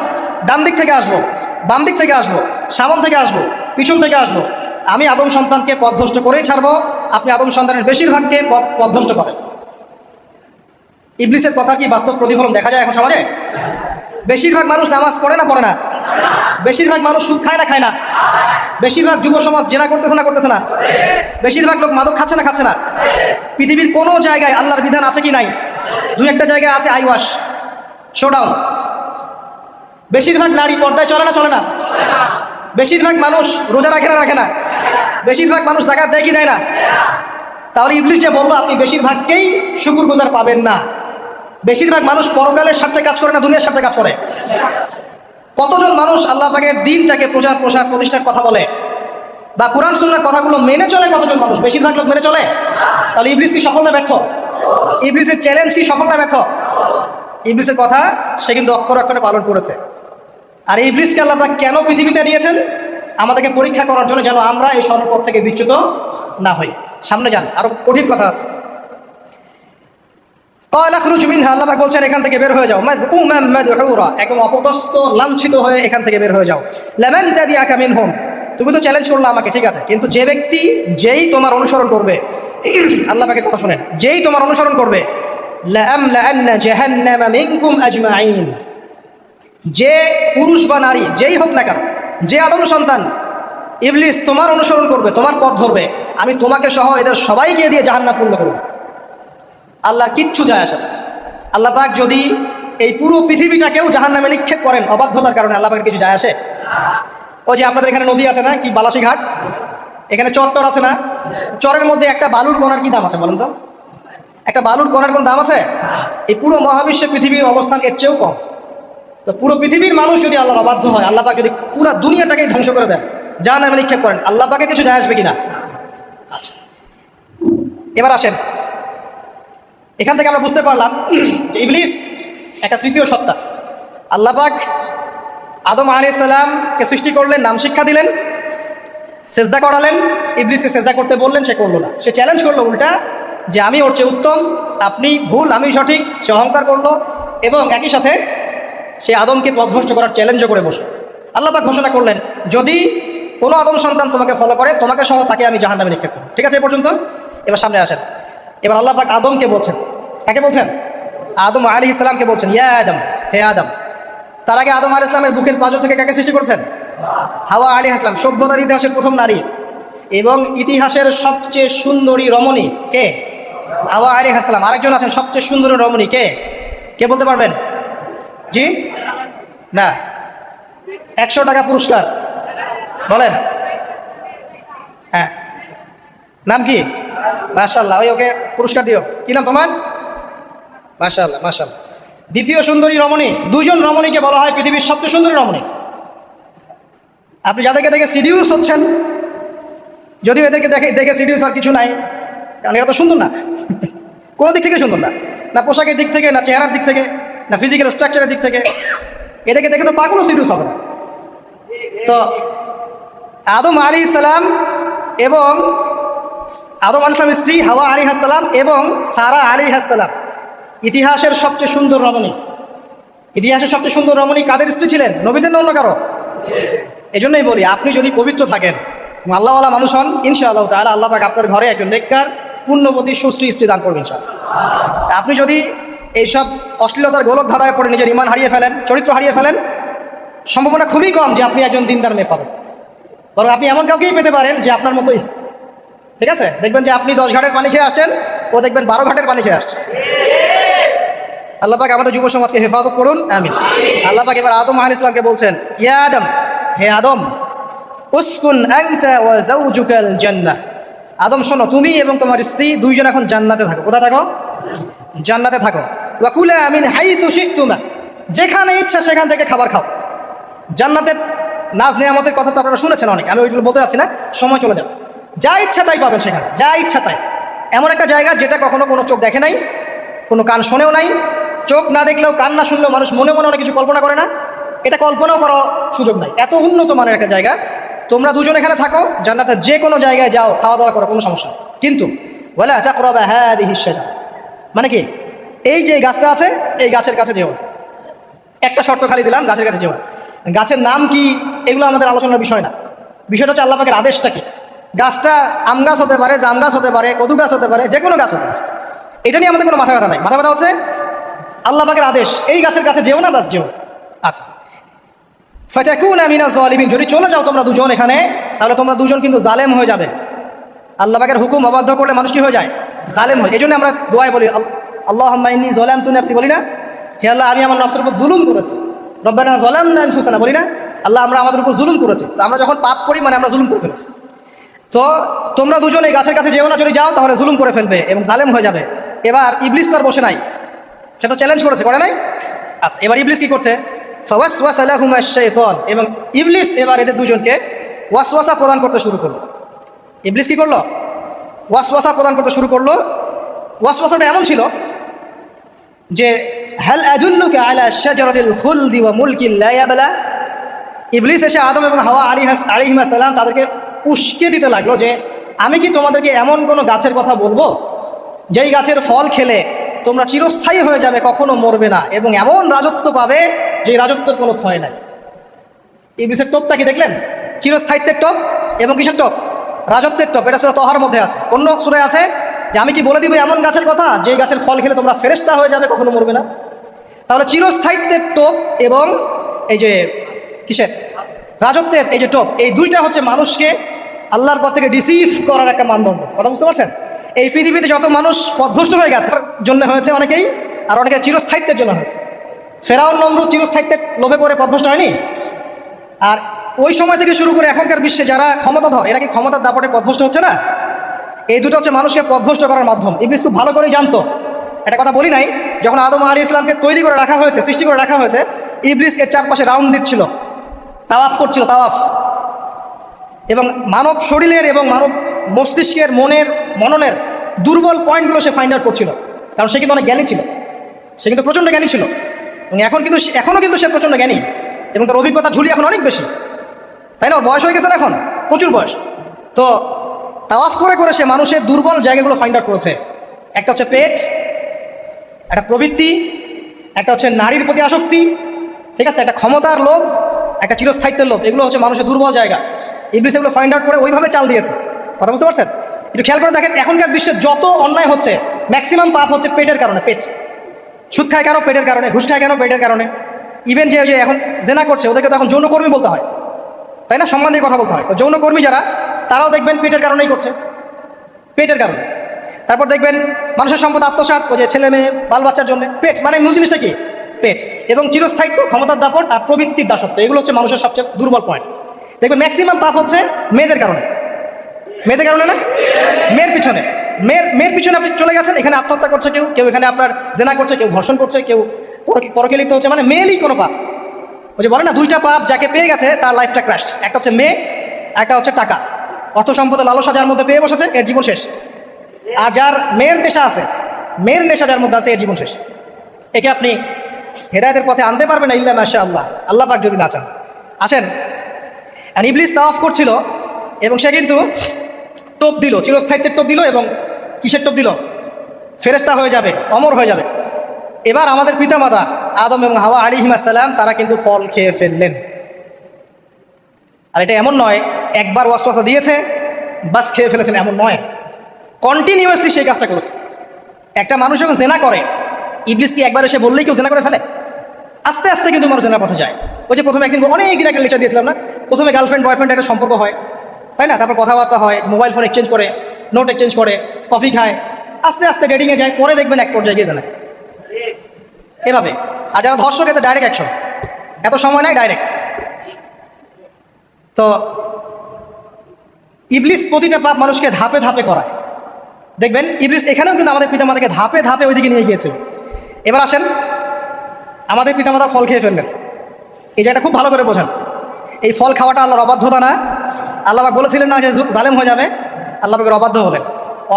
ডান দিক থেকে আসবো, বাম দিক থেকে আসবো, সামন থেকে আসবো, পিছন থেকে আসবো, আমি আদম সন্তানকে পথভ্রষ্ট করেই ছাড়বো, আপনি আদম সন্তানের বেশিরভাগকে পথভ্রষ্ট করেন। ইবলিসের কথা কি বাস্তব প্রতিফলন দেখা যায় এখন সমাজে? বেশিরভাগ মানুষ নামাজ পড়ে না পড়ে না? বেশিরভাগ মানুষ সুদ খায় না খায় না? বেশিরভাগ যুব সমাজ জেনা করতেছে না করতেছে না? বেশিরভাগ লোক মাদক খাচ্ছে না খাচ্ছে না? পৃথিবীর কোনো জায়গায় আল্লাহর বিধান আছে কি নাই? দুই একটা জায়গায় আছে আই ওয়াশ, শোডাউন। বেশিরভাগ নারী পর্দায় চলে না চলে না? বেশিরভাগ মানুষ রোজা রাখে না রাখে না? বেশিরভাগ মানুষ যাকাত দেয় কি দেয় না? তাহলে ইবলিস যে বললো আপনি বেশিরভাগকেই শুকরগুজার পাবেন না, বেশিরভাগ মানুষ পরকালের স্বার্থে কাজ করে না দুনিয়ার স্বার্থে কাজ করে? কতজন মানুষ আল্লাহ পাকের দিনটাকে প্রচার প্রসার প্রতিষ্ঠার কথা বলে বা কোরআন সুন্নাহর কথাগুলো মেনে চলে? কতজন মানুষ? বেশিরভাগ লোক মেনে চলে। তাহলে ইবলিস কি সফল না ব্যর্থ? ইবলিসের চ্যালেঞ্জ কি সফল না ব্যর্থ? ইবলিসের কথা সে কিন্তু অক্ষর অক্ষরে পালন করেছে। আর ইবলিসকে আল্লাহ পাক কেন পৃথিবীতে নিয়েছেন? আমাদেরকে পরীক্ষা করার জন্য, যেন আমরা এই সরল পথ থেকে বিচ্যুত না হই। সামনে যান, আরো কঠিন কথা আছে। ক্বালা খরুজ মিনহা, আল্লাহ পাক বলছেন এখান থেকে বের হয়ে যাও, মাযকুমান মাদহুরা, একদম অপদস্থ লাঞ্ছিত হয়ে এখান থেকে বের হয়ে যাও। লামান তাবিআকা মিনহুম, তুমি তো চ্যালেঞ্জ করলে আমাকে, ঠিক আছে, কিন্তু যে ব্যক্তি যেই তোমার অনুসরণ করবে, আল্লাহ পাকের কথা শুনেন, যেই তোমার অনুসরণ করবে, লাআমলাআন্না জাহান্নামা মিনকুম আজমাইন, যে পুরুষ বা নারী যেই হোক না কেন, যে আদম সন্তান ইবলিস তোমার অনুসরণ করবে, তোমার পথ ধরবে, আমি তোমাকে সহ এদের সবাইকে দিয়ে জাহান্নাম পূর্ণ করব। আল্লাহর কিচ্ছু যায় আসে না। আল্লাহ পাক যদি এই পুরো পৃথিবীটাকেও জাহান্নামে নিক্ষেপ করেন অবাধ্যতার কারণে, আল্লাহ পাকের কিছু যায় আসে? ওই যে আপনাদের এখানে নদী আছে না, কি বালাসী ঘাট, এখানে চর আছে না, চরের মধ্যে একটা বালুর কণার কি দাম আছে বলেন তো? একটা বালুর কণার কোন দাম আছে? এই পুরো মহাবিশ্বে পৃথিবীর অবস্থান এর চেয়েও কম। তো পুরো পৃথিবীর মানুষ যদি আল্লাহর অবাধ্য হয়, আল্লাহ পাক যদি পুরো দুনিয়াটাকেই ধ্বংস করে দেন, জাহান্নামে নিক্ষেপ করেন, আল্লাহ পাকে কিছু যায় আসবে কিনা? এবার আসেন, এখান থেকে আমরা বুঝতে পারলাম যে ইবলিস একটা তৃতীয় সত্তা। আল্লাহ পাক আদম আলাইহিস সালামকে সৃষ্টি করলেন, নাম শিক্ষা দিলেন, সেজদা করালেন, ইবলিসকে সেজদা করতে বললেন, সে করলো না। সে চ্যালেঞ্জ করলো উল্টা যে আমি ওর চেয়ে উত্তম, আপনি ভুল, আমি সঠিক। সে অহংকার করলো এবং একই সাথে সে আদমকে পথভ্রষ্ট করার চ্যালেঞ্জও করে বসল। আল্লাহ পাক ঘোষণা করলেন, যদি কোনো আদম সন্তান তোমাকে ফলো করে, তোমাকে সহ তাকে আমি জাহান্নামে নিক্ষেপ করব। ঠিক আছে, এ পর্যন্ত? এবার সামনে আসেন। এবার আল্লাহ পাক আদমকে বলছেন, কাকে বলছেন? আদম আলাইহিস সালামকে বলছেন, ইয়া আদম, হে আদম। তার আগে আদম আলাইহিস সালামের বুকের পাঁজর থেকে কাকে সৃষ্টি করেছেন? হাওয়া আলাইহিস সালাম, সভ্যতার ইতিহাসের প্রথম নারী এবং ইতিহাসের সবচেয়ে সুন্দরী রমণী কে? হাওয়া আলাইহিস সালাম। আরেকজন আছেন সবচেয়ে সুন্দরী রমণী, কে? কে বলতে পারবেন? জি না, 100 টাকা পুরস্কার বলেন। হ্যাঁ, নাম কি? মাশাআল্লাহ, ওই ওকে পুরস্কার দিও। কি নাম তোমার? মাশাআল্লাহ, মাশাআল্লাহ। দ্বিতীয় সুন্দরী রমণী, দুজন রমণীকে বলা হয় পৃথিবীর সবচেয়ে সুন্দরী রমণী। আপনি যাদেরকে দেখে সিডিউস হচ্ছেন, যদিও এদেরকে দেখে সিডিউস আর কিছু নাই, কারণ এরা তো সুন্দর না, কোনো দিক থেকে সুন্দর না, না পোশাকের দিক থেকে, না চেহারার দিক থেকে, না ফিজিক্যাল স্ট্রাকচারের দিক থেকে। এদেরকে দেখে তো পাগলও সিডিউস হবে না। তো আদম আলাইহিস সালাম এবং আদম আলাইহিস সালামের স্ত্রী হাওয়া আলাইহিস সালাম এবং সারা আলাইহিস সালাম ইতিহাসের সবচেয়ে সুন্দর রমণী। ইতিহাসের সবচেয়ে সুন্দর রমণী কাদের স্ত্রী ছিলেন? নবীদের না অন্য কারো? এই জন্যই বলি, আপনি যদি পবিত্র থাকেন, আল্লাহওয়ালা মানুষ হন, ইনশাআল্লাহ তাআলা আল্লাহ পাক আপনার ঘরে একজন নেককার, পুণ্যবতী, সুশ্রী স্ত্রী দান করবেন ইনশাআল্লাহ। আপনি যদি এইসব অশ্লীলতার গোলক ধাঁধায় পড়ে নিজের ঈমান হারিয়ে ফেলেন, চরিত্র হারিয়ে ফেলেন, সম্ভাবনা খুবই কম যে আপনি একজন দিনদার মেয়ে পাবেন। বরং আপনি এমন কাউকেই পেতে পারেন যে আপনার মতোই। ঠিক আছে, দেখবেন যে আপনি 10 ঘাটের পানি খেয়ে আসছেন, ও দেখবেন 12 ঘাটের পানি খেয়ে আসছে। আল্লাহ পাক আমাদের যুব সমাজকে হেফাজত করুন, আমিন। আল্লাহ পাক এবার আদম আলাইহিস সালামকে বলছেন, ইয়া আদম, হে আদম, উসকুন আনতা ওয়া যাওজুকাল জান্নাহ। আদম শোনো, তুমি এবং তোমার স্ত্রী দুইজন এখন জান্নাতে থাকো। কোথায় থাকো? জান্নাতে থাকো। ওয়া কুলা মিন হাইসু শি'তুমা, যেখানে ইচ্ছা সেখান থেকে খাবার খাও। জান্নাতের নাজ নেয়ামতের কথা তো আপনারা শুনেছেন অনেক, আমি ওইগুলো বলতে যাচ্ছি না, সময় চলে যাবে। যা ইচ্ছা তাই পাবেন সেখানে, যা ইচ্ছা তাই। এমন একটা জায়গা যেটা কখনো কোনো চোখ দেখে নাই, কোনো কান শোনেও নাই। চোখ না দেখলেও, কান না শুনলেও মানুষ মনে মনে অনেক কিছু কল্পনা করে না, এটা কল্পনাও করার সুযোগ নাই। এত উন্নত মানের একটা জায়গা। তোমরা দুজন এখানে থাকো, জান্নাতের যে কোনো জায়গায় যাও, খাওয়া দাওয়া করো, কোনো সমস্যা নেই। কিন্তু ওয়ালা তাকরাবা হাদিহিশ শাজারা, মানে কি, এই যে গাছটা আছে, এই গাছের কাছে যেও। একটা শর্ত খালি দিলাম, গাছের কাছে যেও। গাছের নাম কি এগুলো আমাদের আলোচনার বিষয় না। বিষয়টা হচ্ছে আল্লাহ পাকের আদেশটা কি। গাছটা আম গাছ হতে পারে, জাম গাছ হতে পারে, কদু গাছ হতে পারে, যে কোনো গাছ হতে পারে। এটা নিয়ে আমাদের কোনো মাথা ব্যথা নাই। মাথা ব্যথা হচ্ছে আল্লাহ পাকের আদেশ, এই গাছের কাছে যেও না, বাস যেও। আচ্ছা, ফাতাকুনা মিনাজ জালিমিন, যদি চলে যাও তোমরা দুজন এখানে, তাহলে তোমরা দুজন কিন্তু জালেম হয়ে যাবে। আল্লাহ পাকের হুকুম অবাধ্য করলে মানুষ কি হয়ে যায়? জালেম হয়। এই জন্য আমরা দোয়ায় বলি, আল্লাহুম্মা ইন্নী যালামতু নাফসি, বলি না? হে আল্লাহ, আমি আমার নফসের উপর জুলুম করেছি। রব্বানা যালামনা আনফুসানা, বলি না? আল্লাহ, আমরা আমাদের উপর জুলুম করেছি। তো আমরা যখন পাপ করি, মানে আমরা জুলুম করে ফেলেছি। তো তোমরা দুজন এই গাছের কাছে যেও না, যদি যাও তাহলে জুলুম করে ফেলবে এবং জালেম হয়ে যাবে। এবার ইবলিস তো আর বসে নাই, সে তো চ্যালেঞ্জ করেছে, করে নাই? আচ্ছা, এবার ইবলিস কি করছে? ফাওয়াসওয়াসা লাহুমা আশ-শাইতান, এবং ইবলিস এবার এদের দুজনকে ওয়াসওয়াসা প্রদান করতে শুরু করলো। ইবলিস কি করলো? ওয়াসওয়াসা প্রদান করতে শুরু করলো। ওয়াসওয়াসাটা এমন ছিল যে, হাল আদুল্লুকা আলা শাজারাতিল খুলদি ওয়া মুলকিন লা ইয়াবলা। ইবলিস এসে আদম এবং হাওয়া আলাইহিস সালাম তাদেরকে উস্কে দিতে লাগলো যে, আমি কি তোমাদেরকে এমন কোনো গাছের কথা বলবো যেই গাছের ফল খেলে তোমরা চিরস্থায়ী হয়ে যাবে, কখনো মরবে না, এবং এমন রাজত্ব পাবে যে রাজত্বের কোনো ক্ষয় নাই। ইবলিসের টোপটা কি দেখলেন? চিরস্থায়িত্বের টোপ এবং কিসের টোপ? রাজত্বের টোপ। এটা সূরা তহার মধ্যে আছে। অন্য সূরায় আছে যে, আমি কি বলে দিব এমন গাছের কথা যেই গাছের ফল খেলে তোমরা ফেরেশতা হয়ে যাবে, কখনো মরবে না। তাহলে চিরস্থায়িত্বের টোপ এবং এই যে কিসের রাজত্বের এই যে টোপ, এই দুইটা হচ্ছে মানুষকে আল্লাহর পথ থেকে ডিসিভ করার একটা মানদণ্ড। কথা বুঝতে পারছেন? এই পৃথিবীতে যত মানুষ পথভ্রষ্ট হয়ে গেছে জন্য হয়েছে অনেকেই, আর অনেকে চিরস্থায়িত্বের জন্য হয়েছে। ফেরাউন নমরুদ চিরস্থায়িত্বের লোভে পড়ে পথভ্রষ্ট হয়নি? আর ওই সময় থেকে শুরু করে এখনকার বিশ্বে যারা ক্ষমতাধর, এরা কি ক্ষমতার দাপটে পথভ্রষ্ট হচ্ছে না? এই দুটো হচ্ছে মানুষকে পথভ্রষ্ট করার মাধ্যম। ইবলিস খুব ভালো করেই জানতো। একটা কথা বলি নাই, যখন আদম আলাইহিস সালামকে তৈরি করে রাখা হয়েছে, সৃষ্টি করে রাখা হয়েছে, ইবলিস এর চারপাশে রাউন্ড দিচ্ছিল, তাওয়াফ করছিল, তাওয়াফ। এবং মানব শরীরের এবং মানব মস্তিষ্কের মননের দুর্বল পয়েন্টগুলো সে ফাইন্ড আউট করছিল, কারণ সে কিন্তু অনেক জ্ঞানী ছিল, সে কিন্তু প্রচণ্ড জ্ঞানী ছিল। এবং এখনও কিন্তু সে প্রচণ্ড জ্ঞানী, এবং তার অভিজ্ঞতা ঝুলি এখন অনেক বেশি, তাই না? বয়স হয়ে গেছে না, এখন প্রচুর বয়স। তো তাওয়াফ করে করে সে মানুষের দুর্বল জায়গাগুলো ফাইন্ড আউট করেছে। একটা হচ্ছে পেট, একটা প্রবৃত্তি, একটা হচ্ছে নারীর প্রতি আসক্তি, ঠিক আছে, একটা ক্ষমতার লোভ, একটা চিরস্থায়িত্বের লোভ। এগুলো হচ্ছে মানুষের দুর্বল জায়গা। ইবলিস এগুলো ফাইন্ড আউট করে ওইভাবে চাল দিয়েছে। কথা বুঝতে পারছেন? একটু খেয়াল করে দেখেন, এখনকার বিশ্বে যত অন্যায় হচ্ছে ম্যাক্সিমাম পাপ হচ্ছে পেটের কারণে। পেট। সুদ খায় কেন? পেটের কারণে। ঘুষ খায় কেন? পেটের কারণে। ইভেন যে এখন জেনা করছে ওদেরকে তো এখন যৌনকর্মী বলতে হয়, তাই না? সম্মান দিয়ে কথা বলতে হয়। তো যৌনকর্মী যারা, তারাও দেখবেন পেটের কারণেই করছে, পেটের কারণে। তারপর দেখবেন মানুষের সম্পদ আত্মসাৎ, ওই যে ছেলে মেয়ে বাল বাচ্চার জন্য। পেট মানে মূল জিনিসটা কি? পেট। এবং চিরস্থায়িত্ব, ক্ষমতার দাপট আর প্রবৃত্তির দাসত্ব, এগুলো হচ্ছে মানুষের সবচেয়ে দুর্বল পয়েন্ট। দেখবেন ম্যাক্সিমাম পাপ হচ্ছে মেয়েদের কারণে। মেয়েদের কারণে না, মেয়ের পিছনে। মেয়ের পিছনে আপনি চলে গেছেন, এখানে আত্মহত্যা করছে কেউ, কেউ এখানে আপনার জেনা করছে, কেউ ধর্ষণ করছে, কেউ পরকে লিপ্ত হচ্ছে। মানে মেয়েরই কোনো পাপ। ওই যে বলে না, দুইটা পাপ যাকে পেয়ে গেছে তার লাইফটা ক্র্যাশড। একটা হচ্ছে মেয়ে, একটা হচ্ছে টাকা। অর্থ সম্পদের লালসা যার মধ্যে পেয়ে বসেছে, এর জীবন শেষ। আর যার মেয়ের নেশা আছে, মেয়ের নেশা যার মধ্যে আছে, এর জীবন শেষ। একে আপনি হেদায়েতের পথে আনতে পারবেন না ইল্লা মাশা আল্লাহ, আল্লাহ পাক যদি না চান। আসেন, আর ইবলিস তাওয়াফ করছিল এবং সে কিন্তু টোপ দিল, চিরস্থায়িত্বের টোপ দিল। এবং কিসের টোপ দিল? ফেরেশতা হয়ে যাবে, অমর হয়ে যাবে। এবার আমাদের পিতামাতা আদম এবং হাওয়া আলাইহিস সালাম তারা কিন্তু ফল খেয়ে ফেললেন। আর এটা এমন নয় একবার ওয়াসওয়াসা দিয়েছে বাস খেয়ে ফেলেছেন, এমন নয়। কন্টিনিউয়াসলি সেই কাজটা করেছে। একটা মানুষ যখন জেনা করে, ইবলিস কি একবার এসে বললেই কেউ জেনা করে ফেলে? আস্তে আস্তে কিন্তু মানুষ জেনার পথে যায়। ওই যে প্রথমে একদিন অনেক দিন একটা লেকচার দিয়েছিলাম না, প্রথমে গার্লফ্রেন্ড বয়ফ্রেন্ড একটা সম্পর্ক হয়, তাই না? তারপর কথাবার্তা হয়, মোবাইল ফোন এক্সচেঞ্জ করে, নোট এক্সচেঞ্জ করে, কফি খায়, আস্তে আস্তে ডেটিংয়ে যায়, পরে দেখবেন এক পর্যায়ে গিয়ে জানায় এভাবে। আর যারা ধর্ষক, এতে ডাইরেক্ট অ্যাকশন, এত সময় নাই, ডাইরেক্ট। তো ইবলিস প্রতিটা পাপ মানুষকে ধাপে ধাপে করায়। দেখবেন ইবলিস এখানেও কিন্তু আমাদের পিতামাতাকে ধাপে ধাপে ওইদিকে নিয়ে গিয়েছে। এবার আসেন, আমাদের পিতামাতা ফল খেয়ে ফেললেন, এই জায়গাটা খুব ভালো করে বোঝেন। এই ফল খাওয়াটা আল্লাহর অবাধ্যতা না? আল্লাহ পাক বলেছিলেন না যে জালেম হয়ে যাবে? আল্লাহ পাকের অবাধ্য হলেন।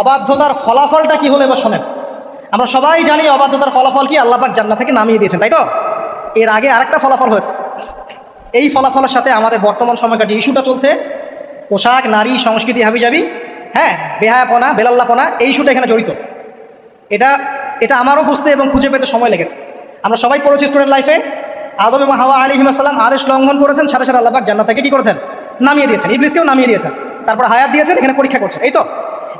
অবাধ্যতার ফলাফলটা কি হলো এবার শোনেন। আমরা সবাই জানি অবাধ্যতার ফলাফল কি? আল্লাহ পাক জান্নাত থেকে নামিয়ে দিয়েছেন, তাই তো? এর আগে আরেকটা ফলাফল হয়েছে। এই ফলাফলের সাথে আমাদের বর্তমান সময়কার যে ইস্যুটা চলছে, পোশাক, নারী, সংস্কৃতি, হাবিজাবি, হ্যাঁ, বেহায়াপনা, বেলাল্লাপনা, এই ইস্যুটা এখানে জড়িত। এটা আমারও বুঝতে এবং খুঁজে পেতে সময় লেগেছে। আমরা সবাই পড়েছি স্টুডেন্ট লাইফে, আদম এবং হাওয়া আলাইহিস সালাম আদেশ লঙ্ঘন করেছেন, সাথে সাথে আল্লাহ পাক জান্নাত থেকে কী করেছেন? নামিয়ে দিয়েছেন। ইবলিসকেও নামিয়ে দিয়েছেন, তারপর হায়াত দিয়েছেন, এখানে পরীক্ষা করছেন, এই তো।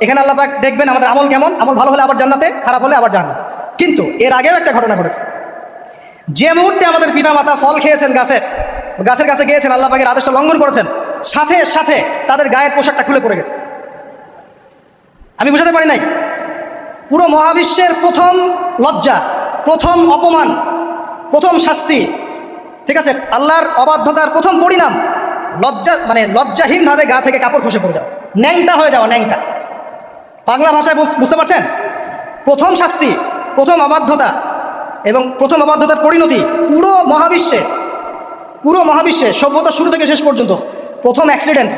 এখানে আল্লাহ পাক দেখবেন আমাদের আমল কেমন, আমল ভালো হলে আবার জান্নাতে, খারাপ হলে আবার জান্নাত। কিন্তু এর আগেও একটা ঘটনা ঘটেছে। যে মুহূর্তে আমাদের পিতামাতা ফল খেয়েছেন গাছের কাছে গিয়েছেন, আল্লাহ পাকের আদেশটা লঙ্ঘন করেছেন, সাথে সাথে তাদের গায়ের পোশাকটা খুলে পড়ে গেছে। আমি বুঝাতে পারি নাই? পুরো মহাবিশ্বের প্রথম লজ্জা, প্রথম অপমান, প্রথম শাস্তি, ঠিক আছে, আল্লাহর অবাধ্যতার প্রথম পরিণাম লজ্জাহীনভাবে গা থেকে কাপড় খসে পড়ে যাওয়া, ন্যাংটা হয়ে যাওয়া, ন্যাংটা। বাংলা ভাষায় বুঝতে পারছেন? প্রথম শাস্তি, প্রথম অবাধ্যতা এবং প্রথম অবাধ্যতার পরিণতি পুরো মহাবিশ্বে সভ্যতা শুরু থেকে শেষ পর্যন্ত প্রথম অ্যাক্সিডেন্ট,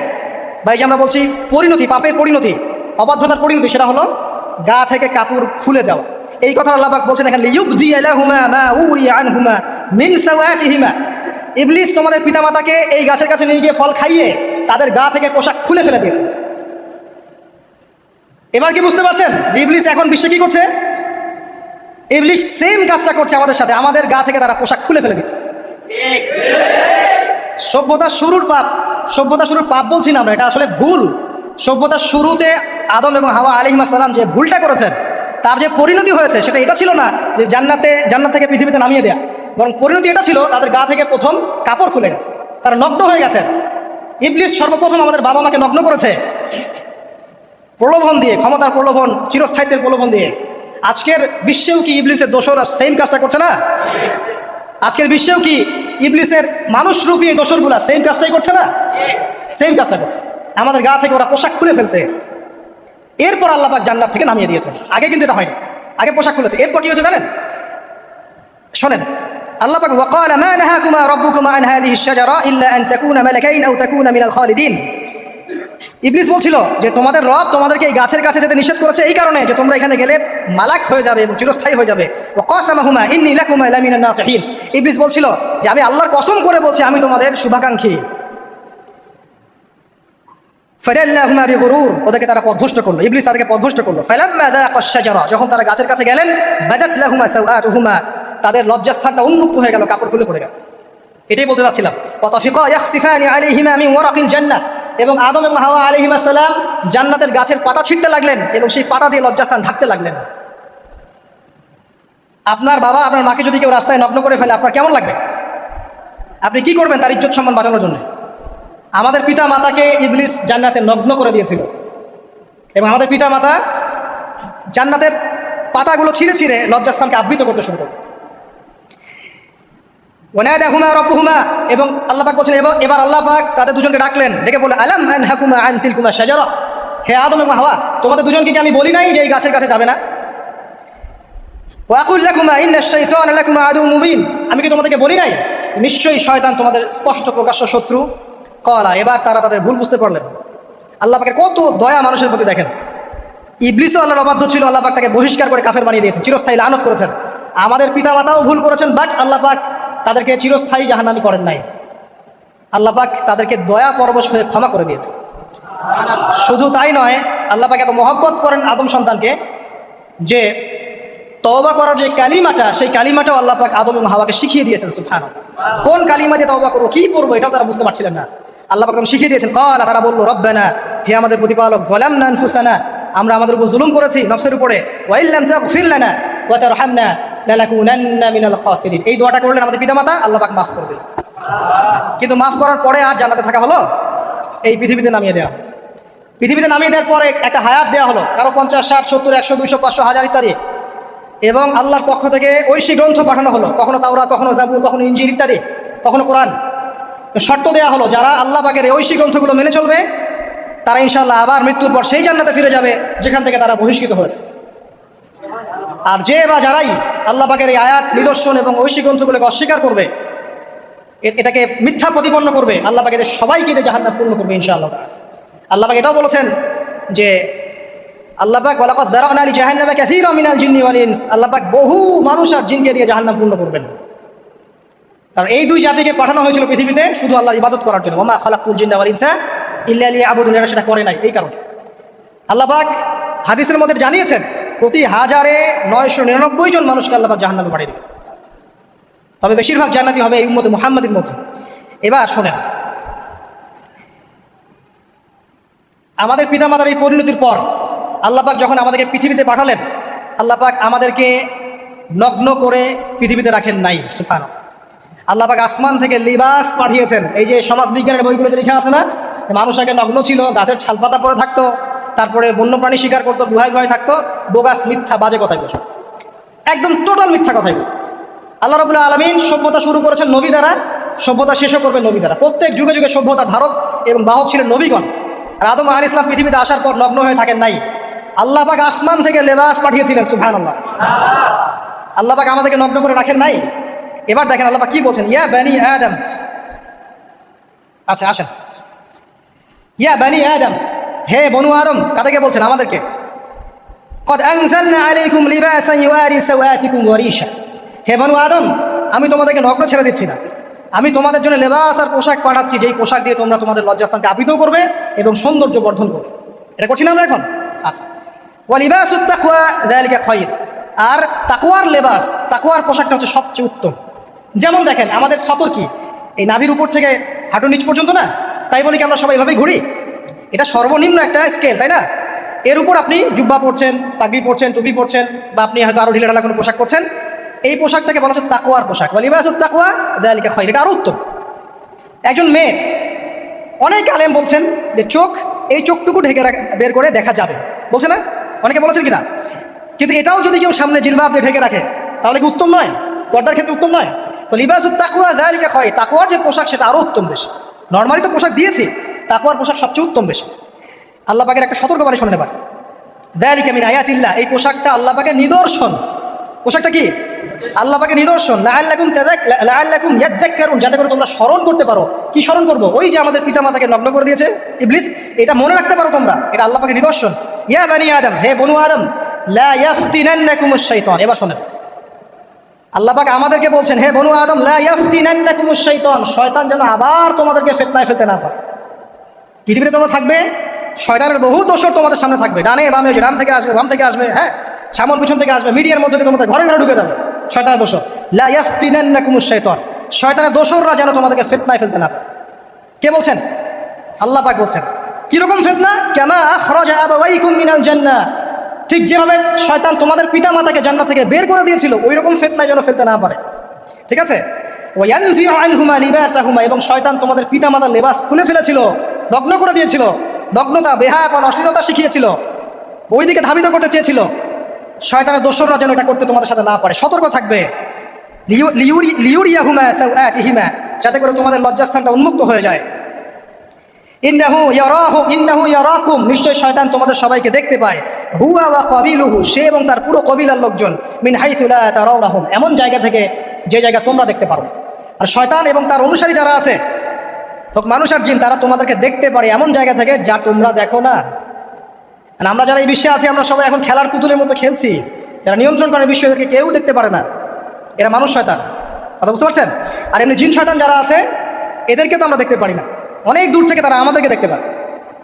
বা এই যে আমরা বলছি পরিণতি, পাপের পরিণতি, অবাধ্যতার পরিণতি, সেটা হলো গা থেকে কাপড় খুলে যাওয়া। এই কথা আল্লাহ পাক বলছেন এখানে, লিইউবদি লাহুমা মা উরিয়া আনহুমা মিন সাওয়াতিহিমা। ইবলিস তোমাদের পিতামাতাকে এই গাছের কাছে নিয়ে গিয়ে ফল খাইয়ে তাদের গা থেকে পোশাক খুলে ফেলে দিয়েছে। এবার কি বুঝতে পারছেন যে ইবলিস এখন বিশ্বে কি করছে? ইবলিস সেম কাজটা করছে আমাদের সাথে, আমাদের গা থেকে তারা পোশাক খুলে ফেলে দিচ্ছে। সভ্যতার শুরুর পাপ বলছি না আমরা, এটা আসলে ভুল। সভ্যতার শুরুতে আদম এবং হাওয়া আলাইহিস সালাম যে ভুলটা করেছেন, তার যে পরিণতি হয়েছে সেটা এটা ছিল না যে জান্নাত থেকে পৃথিবীতে নামিয়ে দেয়া, বরং পরিণতি এটা ছিল তাদের গা থেকে প্রথম কাপড় খুলে গেছে, তারা নগ্ন হয়ে গেছেন। ইবলিস সর্বপ্রথম আমাদের বাবা মাকে নগ্ন করেছে প্রলোভন দিয়ে, ক্ষমতার প্রলোভন, চিরস্থায়িত্বের প্রলোভন দিয়ে। আজকের বিশ্বেও কি ইবলিসের দোসররা সেম কাজটা করছে না? আজকের বিশ্বেও কি ইবলিসের মানুষরূপী দোসরগুলা সেম কাজটাই করছে না? সেম কাজটা করছে। আমাদের গা থেকে ওরা পোশাক খুলে ফেলছে, এরপর আল্লাহ পাক জান্নাত থেকে নামিয়ে দিয়েছেন। আগে কিন্তু এটা হয়নি, আগে পোশাক খুলেছে। এরপর কি হয়েছে জানেন? শোনেন, আল্লাহ পাক ওয়াকালা মা নাহাকুমা রাব্বুকুমা আন হাযিহি আশ-শাজারা ইল্লা আন তাকুনা মালাকাইন আও তাকুনা মিনাল খালিদিন। ইবলিস বলছিল যে তোমাদের রব তোমাদেরকে এই গাছের কাছে যেতে নিষেধ করেছে এই কারণে যে তোমরা এখানে গেলে মালাক হয়ে যাবে এবং চিরস্থায়ী হয়ে যাবে। ওয়া কাসামাহুমা ইন্নী লাকুমা লামিনান নাসিহিন। ইবলিস বলছিল যে আমি আল্লাহর কসম করে বলছি আমি তোমাদের শুভাকাঙ্ক্ষী। ফাদাল্লাহুমা বিগুরুর, ওদেরকে তারা পথভ্রষ্ট করলো, ইবলিস তাদেরকে পথভ্রষ্ট করলো। ফালাম্মা যাকাশ শাজারা, যখন তারা গাছের কাছে গেলেন, বাদাত লাহুমা সাওআতুহুমা, তাদের লজ্জাস্থানটা উন্মুক্ত হয়ে গেল, কাপড় খুলে পড়ে গেল। এটাই বলতে চাচ্ছিলাম। ওয়া তাফিকা ইয়াখসিফানি আলাইহিমা মিন ওয়ারাকিল জান্নাহ, এবং আদম এবং হাওয়া আলাইহিমা সালাম জান্নাতের গাছের পাতা ছিঁড়তে লাগলেন এবং সেই পাতা দিয়ে লজ্জাস্থান ঢাকতে লাগলেন। আপনার বাবা আপনার মাকে যদি কেউ রাস্তায় নগ্ন করে ফেলে আপনার কেমন লাগবে? আপনি কি করবেন তার ইজ্জত সম্মান বাঁচানোর জন্য? আমাদের পিতা মাতাকে ইবলিস জান্নাতে নগ্ন করে দিয়েছিল এবং আমাদের পিতা মাতা জান্নাতের পাতাগুলো ছিঁড়ে ছিঁড়ে লজ্জাস্থানকে আবৃত করতে শুরু করল। ওয়ানাদাহুমা রাব্বুহুমা, এবং আল্লাহ পাক বলছেন এবার আল্লাহ পাক তাদের দুজনকে ডাকলেন, ডেকে বলে আলাম আনহাকুমা আন তিলকুমা শাজারা, হে আদম এবং হাওয়া তোমাদের দুজনকে কি আমি বলি নাই যে এই গাছের কাছে যাবে না? ওয়া আকুল লাকুমা ইন্নাশ শাইতানা লাকুমা আদুউম মুবিন, আমি কি তোমাদেরকে বলি নাই নিশ্চয়ই শয়তান তোমাদের স্পষ্ট প্রকাশ্য শত্রু? কলা, এবার তারা তাদের ভুল বুঝতে পারলেন। আল্লাহ পাকের কত দয়া মানুষের প্রতি দেখেন। ইবলিসও আল্লাহর অবাধ্য ছিল, আল্লাহ পাক তাকে বহিষ্কার করে কাফের বানিয়ে দিয়েছেন, চিরস্থায়ী লানত করেছেন। আমাদের পিতা মাতাও ভুল করেছেন, বাট আল্লাহ পাক তাদেরকে চিরস্থায়ী জাহান্নামী করেন নাই। আল্লাহ পাক তাদেরকে দয়া পরবশ হয়ে ক্ষমা করে দিয়েছে। শুধু তাই নয়, আল্লাহ পাক এত মহব্বত করেন আদম সন্তানকে যে তওবা করার যে কালিমাটা, সেই কালিমাটাও আল্লাহ পাক আদম এবং হাওয়াকে শিখিয়ে দিয়েছেন। সুবহানাল্লাহ, কোন কালিমা দিয়ে তওবা করবো, কি পড়বো, এটাও তারা বুঝতে পারছিলেন না। আল্লাহ পাক শিখিয়ে দিয়েছেন। ক্বালা, তারা বলল, রব্বানা, হে আমাদের প্রতিপালক, যালামনা আনফুসানা, আমরা আমাদের উপর জুলুম করেছি, নফসের উপরে, ওয়া ইল্লাম তাগফির লানা ওয়া তারহামনা লানাকুনান্না মিনাল খাসিরিন। এই দোয়াটা করলেন আমাদের পিতামাতা, আল্লাহ পাক মাফ করে দিলেন। কিন্তু মাফ করার পরে আর জান্নাতে থাকা হলো? এই পৃথিবীতে নামিয়ে দেওয়া। পৃথিবীতে নামিয়ে দেওয়ার পরে একটা হায়াত দেওয়া হলো, কারো 50, 60, 70, 100, 200, 500, 1000 ইত্যাদি, এবং আল্লাহর পক্ষ থেকে ঐশী গ্রন্থ পাঠানো হলো, কখনো তাওরাত, কখনো জাবুর, কখনো ইনজিল ইত্যাদি, কখনো কোরআন। শর্ত দেওয়া হলো যারা আল্লাহ পাকের ঐশী গ্রন্থগুলো মেনে চলবে তারা ইনশাআল্লাহ আবার মৃত্যুর পর সেই জান্নাতে ফিরে যাবে যেখান থেকে তারা বহিষ্কৃত হয়েছে। আর যে বা যারাই আল্লাহ পাকের এই আয়াত, নিদর্শন এবং ঐশী গ্রন্থগুলোকে অস্বীকার করবে, এটাকে মিথ্যা প্রতিপন্ন করবে, আল্লাহ পাক এদের সবাইকে জাহান্নাম পূর্ণ করবে ইনশাআল্লাহ। আল্লাহ পাক এটাও বলেছেন যে আল্লাহ পাক ওয়ালাকাদ যারানা লি জাহান্নামা কাসীরাম মিনাল জিন্নি ওয়াল ইনস, আল্লাহ পাক বহু মানুষ আর জিনকে দিয়ে জাহান্নাম পূর্ণ করবেন। কারণ এই দুই জাতিকে পাঠানো হয়েছিল পৃথিবীতে শুধু আল্লাহর ইবাদত করার জন্য। ওয়া মা খালাকুল জিন্না ওয়াল ইনসা ইল্লা লিয়াবুদুন, এরা সেটা করে নাই। এই কারণে আল্লাহ পাক হাদিসের মধ্যে জানিয়েছেন প্রতি 1000-999 জন মানুষকে আল্লাহ পাক জাহান্নামে পাঠিয়ে দেবেন, তবে বেশিরভাগ জান্নাতি হবে এই উম্মতে মুহাম্মাদের মধ্যে। এবার শোনেন, আমাদের পিতামাতার এই পরিণতির পর আল্লাহ পাক যখন আমাদেরকে পৃথিবীতে পাঠালেন, আল্লাহ পাক আমাদেরকে নগ্ন করে পৃথিবীতে রাখেন নাই। সুবহানাল্লাহ, আল্লাহ পাক আসমান থেকে লিবাস পাঠিয়েছেন। এই যে সমাজ বিজ্ঞানের বইগুলোতে লেখা আছে না, মানুষ আগে নগ্ন ছিল, গাছের ছালপাতা পরে থাকতো, তারপরে বন্যপ্রাণী শিকার করতো, গুহায় গুহায় থাকতো, বোগাস, মিথ্যা, বাজে কথাই বলছে, একদম টোটাল মিথ্যা কথাই বলছে। আল্লাহ রাব্বুল আলামিন সভ্যতা শুরু করেছেন নবী দ্বারা, সভ্যতা শেষও করবেন নবী দ্বারা। প্রত্যেক যুগে যুগে সভ্যতার ধারক এবং বাহক ছিলেন নবীগণ। আর আদম আলাইহিস সালাম পৃথিবীতে আসার পর নগ্ন হয়ে থাকেন নাই। আল্লাহ পাক আসমান থেকে লেবাস পাঠিয়েছিলেন। সুবহানাল্লাহ, আল্লাহ পাক আমাদেরকে নগ্ন করে রাখেন নাই। এবার দেখেন আল্লাহ পাক কি বলছেন, ইয়া বানি আদম, আচ্ছা আসেন, ইয়া বানি আদম, হে বনু আদম, কাদেরকে বলছেন? আমাদেরকে। কদ আনজালনা আলাইকুম লিবাসান ইউআরি সাওআতিকুম ওয়া রিশা, হে বনু আদম, আমি তোমাদেরকে নগ্ন ছেড়ে দিচ্ছি না, আমি তোমাদের জন্য লেবাস আর পোশাক পাঠাচ্ছি, যেই পোশাক দিয়ে তোমরা তোমাদের লজ্জাস্থানকে আবৃত করবে এবং সৌন্দর্য বর্ধন করবে। এটা করছি না আমরা এখন? আচ্ছা, ওয়া লিবাসুত তাকওয়া যালিকা খায়র, আর তাকওয়ার লেবাস, তাকওয়ার পোশাকটা হচ্ছে সবচেয়ে উত্তম। যেমন দেখেন আমাদের সতর কি এই নাভির উপর থেকে হাঁটুর নিচ পর্যন্ত না, তাই বলি কি আমরা সবাই এভাবেই ঘুরি? এটা সর্বনিম্ন একটা স্কেল, তাই না? এর উপর আপনি জুব্বা পরছেন, পাগড়ি পরছেন, টুপি পরছেন, বা আপনি হয়তো আরো ঢিলেঢালা কোনো পোশাক পরছেন, এই পোশাকটাকে বলা হচ্ছে তাকওয়ার পোশাক। ওয়া লিবাসুত তাকওয়া যালিকা খায়র, এটা আরো উত্তম। একজন মেয়ে, অনেক আলেম বলছেন যে চোখ, এই চোখটুকু ঢেকে বের করে দেখা যাবে, বলছে না? অনেকে বলেছেন কিনা? কিন্তু এটাও যদি কেউ সামনে জিলবাব দিয়ে ঢেকে রাখে তাহলে কি উত্তম নয়? পর্দার ক্ষেত্রে উত্তম নয়? তো লিবাসুত তাকওয়া যালিকা খায়র, তাকওয়ার যে পোশাক সেটা আরো উত্তম বেশি। নর্মালি তো পোশাক দিয়েছি, তাকওয়ার পোশাক সবচেয়ে উত্তম বেশি। আল্লাহ পাকের একটা সতর্কবাণী শোনেন এবার, যালিকা মিন আয়াতিল্লাহ, এই পোশাকটা আল্লাহ পাকের নিদর্শন। পোশাকটা কি? আল্লাহ পাকের নিদর্শন, লাআল্লাকুম ইয়াযাক্কারুন, যাতে করে তোমরা স্মরণ করতে পারো। কি স্মরণ করবো? ওই যে আমাদের পিতামাতাকে নগ্ন করে দিয়েছে ইবলিস, এটা মনে রাখতে পারো তোমরা, এটা আল্লাহ পাকের নিদর্শন। ইয়া বানি আদম, হে বনু আদম, লা ইয়াফতিনান্নাকুমুশ শাইতান। এবার শোনেন, আল্লাহ পাক আমাদেরকে বলছেন, হে বনু আদম, লা ইয়াফতিনান্নাকুমুশ শাইতান, শয়তান যেন আবার তোমাদেরকে ফিতনায় ফেলতে না পারে। পৃথিবীতে তোমরা থাকবে, শয়তানের বহু দোসর তোমাদের সামনে থাকবে, ডানে বামে, ডান থেকে আসবে, বাম থেকে আসবে, হ্যাঁ, সামন পিছন থেকে আসবে, মিডিয়ার মধ্যে দিয়ে তোমাদের ঘরে ঘরে ঢুকে যাবে শয়তানের দোসর। লা ইয়াফতিনান্নাকুমুশ শাইতান, শয়তানের দোসররা যেন তোমাদেরকে ফিতনায় ফেলতে না পারে। কে বলছেন? আল্লাহ পাক বলছেন। কিরকম ফিতনা? কামা আখরাজা আবাওয়াইকুম মিনাল জান্নাহ, ঠিক যেভাবে শয়তান তোমাদের পিতা মাতাকে জান্নাত থেকে বের করে দিয়েছিল, ওই রকম ফিতনায় যেন ফেলতে না পারে। ঠিক আছে? ওয়ায়ানজিউ আনহুমা লিবাসাহুমা, এবং শয়তান তোমাদের পিতা মাতার লেবাস খুলে ফেলেছিল, নগ্ন করে দিয়েছিল, নগ্নতা, বেহায়াপন, অশ্লীলতা শিখিয়েছিল, ওই দিকে ধাবিত করতে চেয়েছিল। শয়তানের দোসররা যেন এটা করতে তোমাদের সাথে না পারে, সতর্ক থাকবে। লিউরিয়াহুমা সাওআতিহিমা, যাতে করে তোমাদের লজ্জাস্থানটা উন্মুক্ত হয়ে যায়। ইন্নাহু ইয়ারাকুম, নিশ্চয় শয়তান তোমাদের সবাইকে দেখতে পায়। হুয়া ওয়া কাবিলুহু, সে এবং তার পুরো কবিলার লোকজন, মিন হাইসু লা তারাউনাহুম, এমন জায়গা থেকে যে জায়গা তোমরা দেখতে পারো। আর শয়তান এবং তার অনুসারী যারা আছে, হোক মানুষ আর জিন, তারা তোমাদেরকে দেখতে পারে এমন জায়গা থেকে যা তোমরা দেখো না। আর আমরা যারা এই বিশ্বে আছি, আমরা সবাই এখন খেলার পুতুলের মতো খেলছি, যারা নিয়ন্ত্রণ করে বিশ্ব, এদেরকে কেউ দেখতে পারে না। এরা মানুষ শয়তান, কথা বুঝতে পারছেন? আর এমনি জিন শয়তান যারা আছে, এদেরকে তো আমরা দেখতে পারি না, অনেক দূর থেকে তারা আমাদেরকে দেখতে পায়।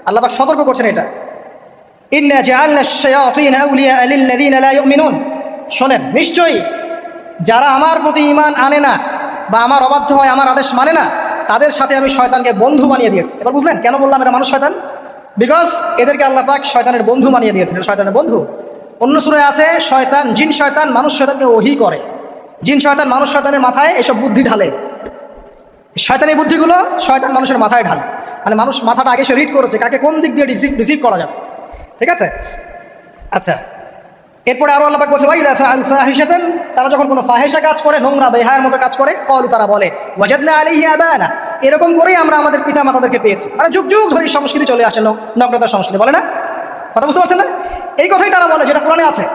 আল্লাহ পাক সতর্ক করছেন এটা। ইন্না জাআলনা আশ-শায়াতিনা আউলিয়া লিল্লাযিনা লা ইউমিনুন, শোনেন, নিশ্চয়ই যারা আমার প্রতি ঈমান আনে না বা আমার অবাধ্য হয়, আমার আদেশ মানে না, তাদের সাথে আমি শয়তানকে বন্ধু বানিয়ে দিয়েছি। এবার বুঝলেন কেন বললাম এরা মানুষ শয়তান? বিকজ এদেরকে আল্লাহ পাক শয়তানের বন্ধু বানিয়ে দিয়েছেন, শয়তানের বন্ধু। অন্য সূরায় আছে, শয়তান, জিন শয়তান মানুষ শয়তানকে ওহী করে। জিন শয়তান মানুষ শয়তানের মাথায় এসব বুদ্ধি ঢালে, শয়তানি বুদ্ধিগুলো শয়তান মানুষের মাথায় ঢালে। মানে মানুষ মাথাটা আগে সে রিড করেছে, কাকে কোন দিক দিয়ে রিসিভ করা যাবে। ঠিক আছে? আচ্ছা, এরপরে আরো আল্লাহ পাক বলছে, ওয়াইদা ফাআল ফাহিশাতান, তারা যখন কোনো ফাহেসা কাজ করে, নোংরা বেহায়ার মতো কাজ করে, ক্বালু, তারা বলে, ওয়াজাদনা আলাইহি আবানা, এরকম করেই আমরা আমাদের পিতা মাতাদেরকে পেয়েছি। মানে যুগ যুগ ধরে সংস্কৃতি চলে আসে, নগ্নতার সংস্কৃতি, বলে না? কথা বুঝতে পারছেন না? এই কথাই তারা বলে, যেটা কোরআনে আছে।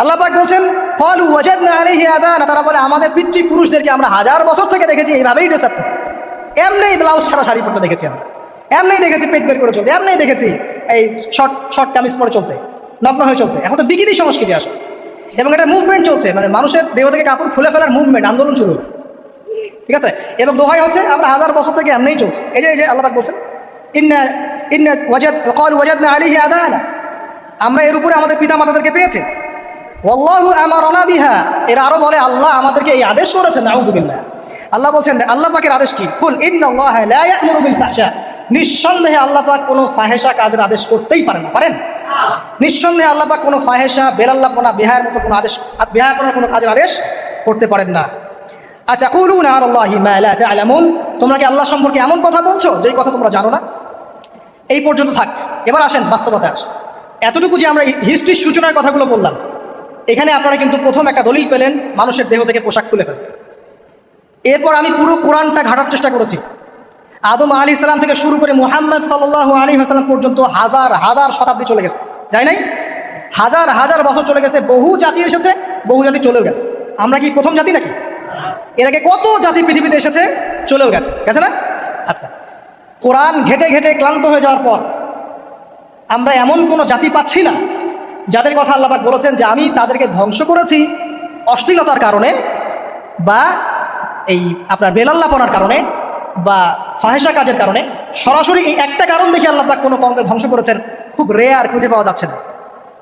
আল্লাহ পাক বলছেন, ক্বালু ওয়াজাদনা আলাইহি আবানা, তারা বলে আমাদের পিতৃপুরুষদেরকে আমরা 1000 বছর থেকে দেখেছি এইভাবেই ড্রেস আপ করতে, এমনিই ব্লাউজ ছাড়া শাড়ি পরতে দেখেছি আমরা, এমনিই দেখেছি পেট বের করে চলতে, এমনিই দেখেছি এই শর্ট কামিজ পরে চলতে, নগ্ন হয়ে চলতে। এখন তো বিকিনি সংস্কৃতি আসে, এবং এটা মুভমেন্ট চলছে, মানে মানুষের দেহ থেকে কাপড় খুলে ফেলার মুভমেন্ট, আন্দোলন শুরু হচ্ছে। ঠিক আছে? এবং দোহাই হচ্ছে আমরা 1000 বছর থেকে এমনিই চলছে। এই যে আল্লাহ পাক বলছেন, ক্বালু ওয়াজাদনা আলাইহি আবানা, আমরা এর উপরে আমাদের পিতা মাতাদেরকে পেয়েছি। ওয়াল্লাহু আমারানা বিহা, এরা আরো বলে আল্লাহ আমাদেরকে এই আদেশ করেছেন। নাউযুবিল্লাহ। আল্লাহ বলছেন, আল্লাহ পাকের আদেশ কি? কুল ইন্নাল্লাহা লা ইয়া'মুরু বিল ফাহশা, নিঃসন্দেহে আল্লাহ পাক কোনো ফাহেসা কাজের আদেশ করতেই পারেন না। পারেন? নিঃসন্দেহে আল্লাহ পাক কোনো ফাহেসা, বেলাল্লাপনা, বেহায়ার মতো কোনো আদেশ, বেহায়াপনার কোনো কাজের আদেশ করতে পারেন না। আচ্ছা, কুলুনা আলাল্লাহি মা লা তা'লামুন, তোমরা কি আল্লাহ সম্পর্কে এমন কথা বলছো যেই কথা তোমরা জানো না? এই পর্যন্ত থাক। এবার আসেন বাস্তবতায় আসেন। এতটুকু যে আমরা হিস্ট্রির সূচনার কথাগুলো বললাম, এখানে আপনারা কিন্তু প্রথম একটা দলিল পেলেন, মানুষের দেহ থেকে পোশাক খুলে ফেলে। এরপর আমি পুরো কোরআনটা ঘাটার চেষ্টা করেছি, আদম আলাইহিস সালাম থেকে শুরু করে মুহাম্মদ সাল্লাল্লাহু আলাইহি ওয়াসাল্লাম পর্যন্ত হাজার হাজার শতাব্দী চলে গেছে, যায় নাই? হাজার হাজার বছর চলে গেছে, বহু জাতি এসেছে, বহু জাতি চলেও গেছে। আমরা কি প্রথম জাতি নাকি? এর আগে কত জাতি পৃথিবীতে এসেছে, চলেও গেছে, গেছে না? আচ্ছা, কোরআন ঘেটে ঘেটে ক্লান্ত হয়ে যাওয়ার পর আমরা এমন কোনো জাতি পাচ্ছি না যাদের কথা আল্লাহ পাক বলেছেন যে আমি তাদেরকে ধ্বংস করেছি অশ্লীলতার কারণে, বা এই আপনার বেলাল্লাপনার কারণে, বা ফাহেসা কাজের কারণে। সরাসরি এই একটা কারণ দেখে আল্লাহ পাক কোনো কওমকে ধ্বংস করেছেন খুব রেয়ার, খুঁজে পাওয়া যাচ্ছে না।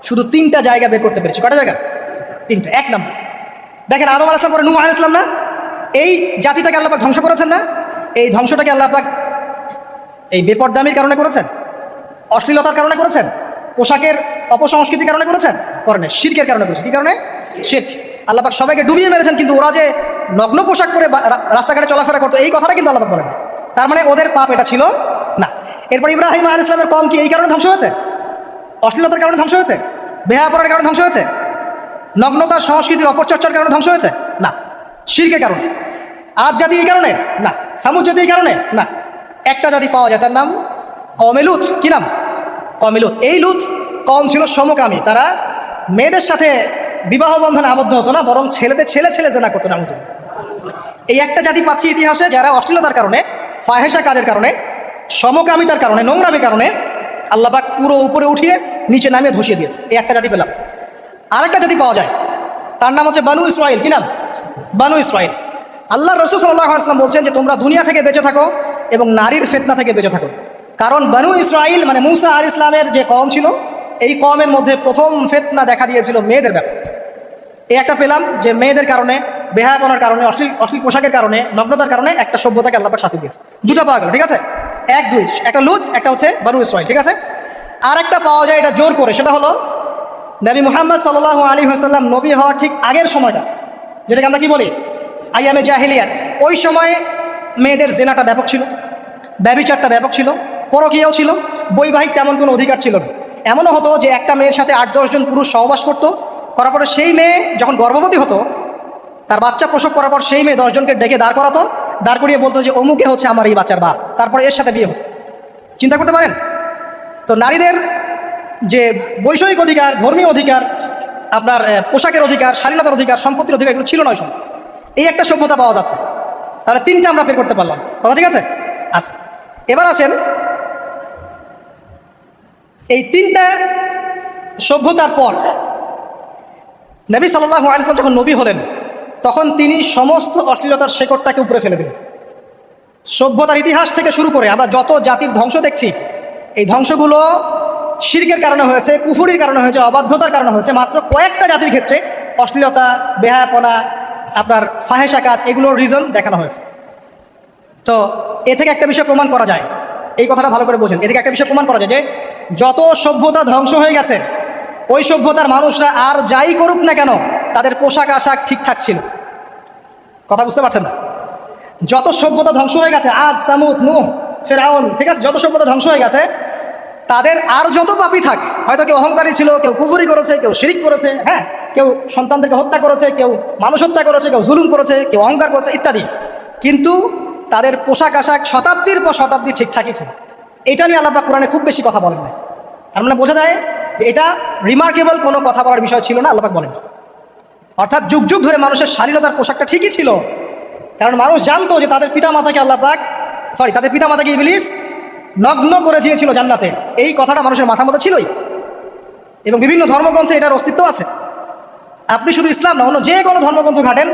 শুধু 3টা জায়গা বের করতে পেরেছি। কটা জায়গা? 3টা। 1 নম্বর, দেখেন আদম আলাইহিস সালাম পরে নূহ আলাইহিস সালাম না, এই জাতিটাকে আল্লাহ পাক ধ্বংস করেছেন না? এই ধ্বংসটাকে আল্লাহ পাক এই বেপরদামির কারণে করেছেন, অশ্লীলতার কারণে করেছেন, পোশাকের অপসংস্কৃতির কারণে করেছেন? করেন, শিরকের কারণে করেছেন। কি কারণে? শিরক। আল্লাহ পাক সবাইকে ডুবিয়ে মেরেছেন, কিন্তু ওরা যে নগ্ন পোশাক পরে রাস্তাঘাটে চলাফেরা করতো, এই কথাটা কিন্তু আল্লাহ পাক বলেন। তার মানে ওদের পাপ এটা ছিল না। এরপর ইব্রাহিম আলাইহিস সালামের কওম কি এই কারণে ধ্বংস হয়েছে? অশ্লীলতার কারণে ধ্বংস হয়েছে? বেহায়াপনার কারণে ধ্বংস হয়েছে? নগ্নতার সংস্কৃতির অপচর্চার কারণে ধ্বংস হয়েছে? না। শিরকের কারণে। আদ জাতি এই কারণে? না। সামুদ জাতি এই কারণে? না। একটা জাতি পাওয়া যায়, তার নাম কওমে লূত। কি নাম? কওমে লূত। এই লূত কওম ছিল সমকামী, তারা মেয়েদের সাথে বিবাহ বন্ধনে আবদ্ধ হতো না, বরং ছেলেদের ছেলে ছেলে জেনা করতো না। এই একটা জাতি পাচ্ছি ইতিহাসে যারা অশ্লীলতার কারণে, ফাহেসা কাজের কারণে, সমকামিতার কারণে, নোংরামির কারণে আল্লাহ পাক পুরো উপরে উঠিয়ে নিচে নামিয়ে ধসিয়ে দিয়েছে। এই একটা জাতি পেলাম। আরেকটা জাতি পাওয়া যায়, তার নাম হচ্ছে বানু ইসরাইল। কি নাম? বানু ইসরাইল। আল্লাহ রাসূল সাল্লাল্লাহু আলাইহি ওয়াসাল্লাম বলছেন যে তোমরা দুনিয়া থেকে বেঁচে থাকো এবং নারীর ফিতনা থেকে বেঁচে থাকো। কারণ বানু ইসরাইল মানে মূসা আলাইহিস সালামের যে কওম ছিল, এই কওমের মধ্যে প্রথম ফিতনা দেখা দিয়েছিল মেয়েদের ব্যাপারে। এই একটা পেলাম যে মেয়েদের কারণে, বেহায়াপনার কারণে, অশ্লীল পোশাকের কারণে, নগ্নতার কারণে একটা সভ্যতাকে আল্লাহ পাক শাস্তি দিয়েছে। দুটো পাওয়া গেল, ঠিক আছে? এক দুই, একটা লুজ, একটা হচ্ছে বানু ইসরাইল, ঠিক আছে? আর একটা পাওয়া যায় এটা জোর করে, সেটা হলো নবী মুহাম্মদ সাল্লাল্লাহু আলাইহি ওয়াসাল্লাম নবী হওয়ার ঠিক আগের সময়টা, যেটাকে আমরা কি বলি আইয়ামে জাহিলিয়াত। ওই সময়ে মেয়েদের জেনাটা ব্যাপক ছিল, ব্যভিচারটা ব্যাপক ছিল, পরকীয়াও ছিল, বৈবাহিক তেমন কোনো অধিকার ছিল না। এমনও হতো যে একটা মেয়ের সাথে 8-10 জন পুরুষ সহবাস করতো, করার পরে সেই মেয়ে যখন গর্ভবতী হতো, তার বাচ্চা প্রসব করার পর সেই মেয়ে 10 জনকে ডেকে দাঁড় করাতো, দাঁড় করিয়ে বলতো যে অমুকে হচ্ছে আমার এই বাচ্চার বাপ, তারপরে এর সাথে বিয়ে হতো। চিন্তা করতে পারেন? তো নারীদের যে বৈষয়িক অধিকার, ধর্মীয় অধিকার, আপনার পোশাকের অধিকার, স্বাধীনতার অধিকার, সম্পত্তির অধিকার, এগুলো ছিল নয় সময়। এই একটা সভ্যতা পাওয়া যাচ্ছে। তাহলে 3টা আমরা বের করতে পারলাম, কথা ঠিক আছে? আচ্ছা, এবার আসেন এই 3টা সভ্যতার পর নবী সাল্লাল্লাহু আলাইহি ওয়াসাল্লাম যখন নবী হলেন, তখন তিনি সমস্ত অশ্লীলতার শেকড়টাকে উপরে ফেলে দিলেন। সভ্যতার ইতিহাস থেকে শুরু করে আমরা যত জাতির ধ্বংস দেখছি, এই ধ্বংসগুলো শিরকের কারণে হয়েছে, কুফরির কারণে হয়েছে, অবাধ্যতার কারণে হয়েছে। মাত্র কয়েকটা জাতির ক্ষেত্রে অশ্লীলতা, বেহায়াপনা, আপনার ফাহেসা কাজ, এগুলোর রিজন দেখানো হয়েছে। তো এ থেকে একটা বিষয় প্রমাণ করা যায়, এই কথাটা ভালো করে বোঝেন। এ থেকে একটা বিষয় প্রমাণ করা যায় যে যত সভ্যতা ধ্বংস হয়ে গেছে, ওই সভ্যতার মানুষরা আর যাই করুক না কেন, তাদের পোশাক আশাক ঠিকঠাক ছিল। কথা বুঝতে পারছেন না? যত সভ্যতা ধ্বংস হয়ে গেছে, আদ, সামুদ, নূহ, ফেরাউন, ঠিক আছে, যত সভ্যতা ধ্বংস হয়ে গেছে, তাদের আর যত পাপী থাক, হয়তো কেউ অহংকারী ছিল, কেউ কুফরি করেছে, কেউ শিরিক করেছে, হ্যাঁ, কেউ সন্তানদেরকে হত্যা করেছে, কেউ মানুষ হত্যা করেছে, কেউ জুলুম করেছে, কেউ অহংকার করেছে ইত্যাদি, কিন্তু তাদের পোশাক আশাক শতাব্দীর পর শতাব্দী ঠিকঠাকই ছিল। এটা নিয়ে আল্লাহ পাক কোরআনে খুব বেশি কথা বলেন না। তার মানে বোঝা যায় যে এটা রিমার্কেবল কোনো কথা বলার বিষয় ছিল না, আল্লাহ পাক বলেন। অর্থাৎ যুগ যুগ ধরে মানুষের শালীনতার পোশাকটা ঠিকই ছিল, কারণ মানুষ জানতো যে তাদের পিতামাতাকে তাদের পিতামাতাকে ইবলিস নগ্ন করে দিয়েছিল জান্নাতে। এই কথাটা মানুষের মাথার মধ্যে ছিলই, এবং বিভিন্ন ধর্মগ্রন্থে এটার অস্তিত্ব আছে। আপনি শুধু ইসলাম না, অন্য যে কোনো ধর্মগ্রন্থ ঘাটেন,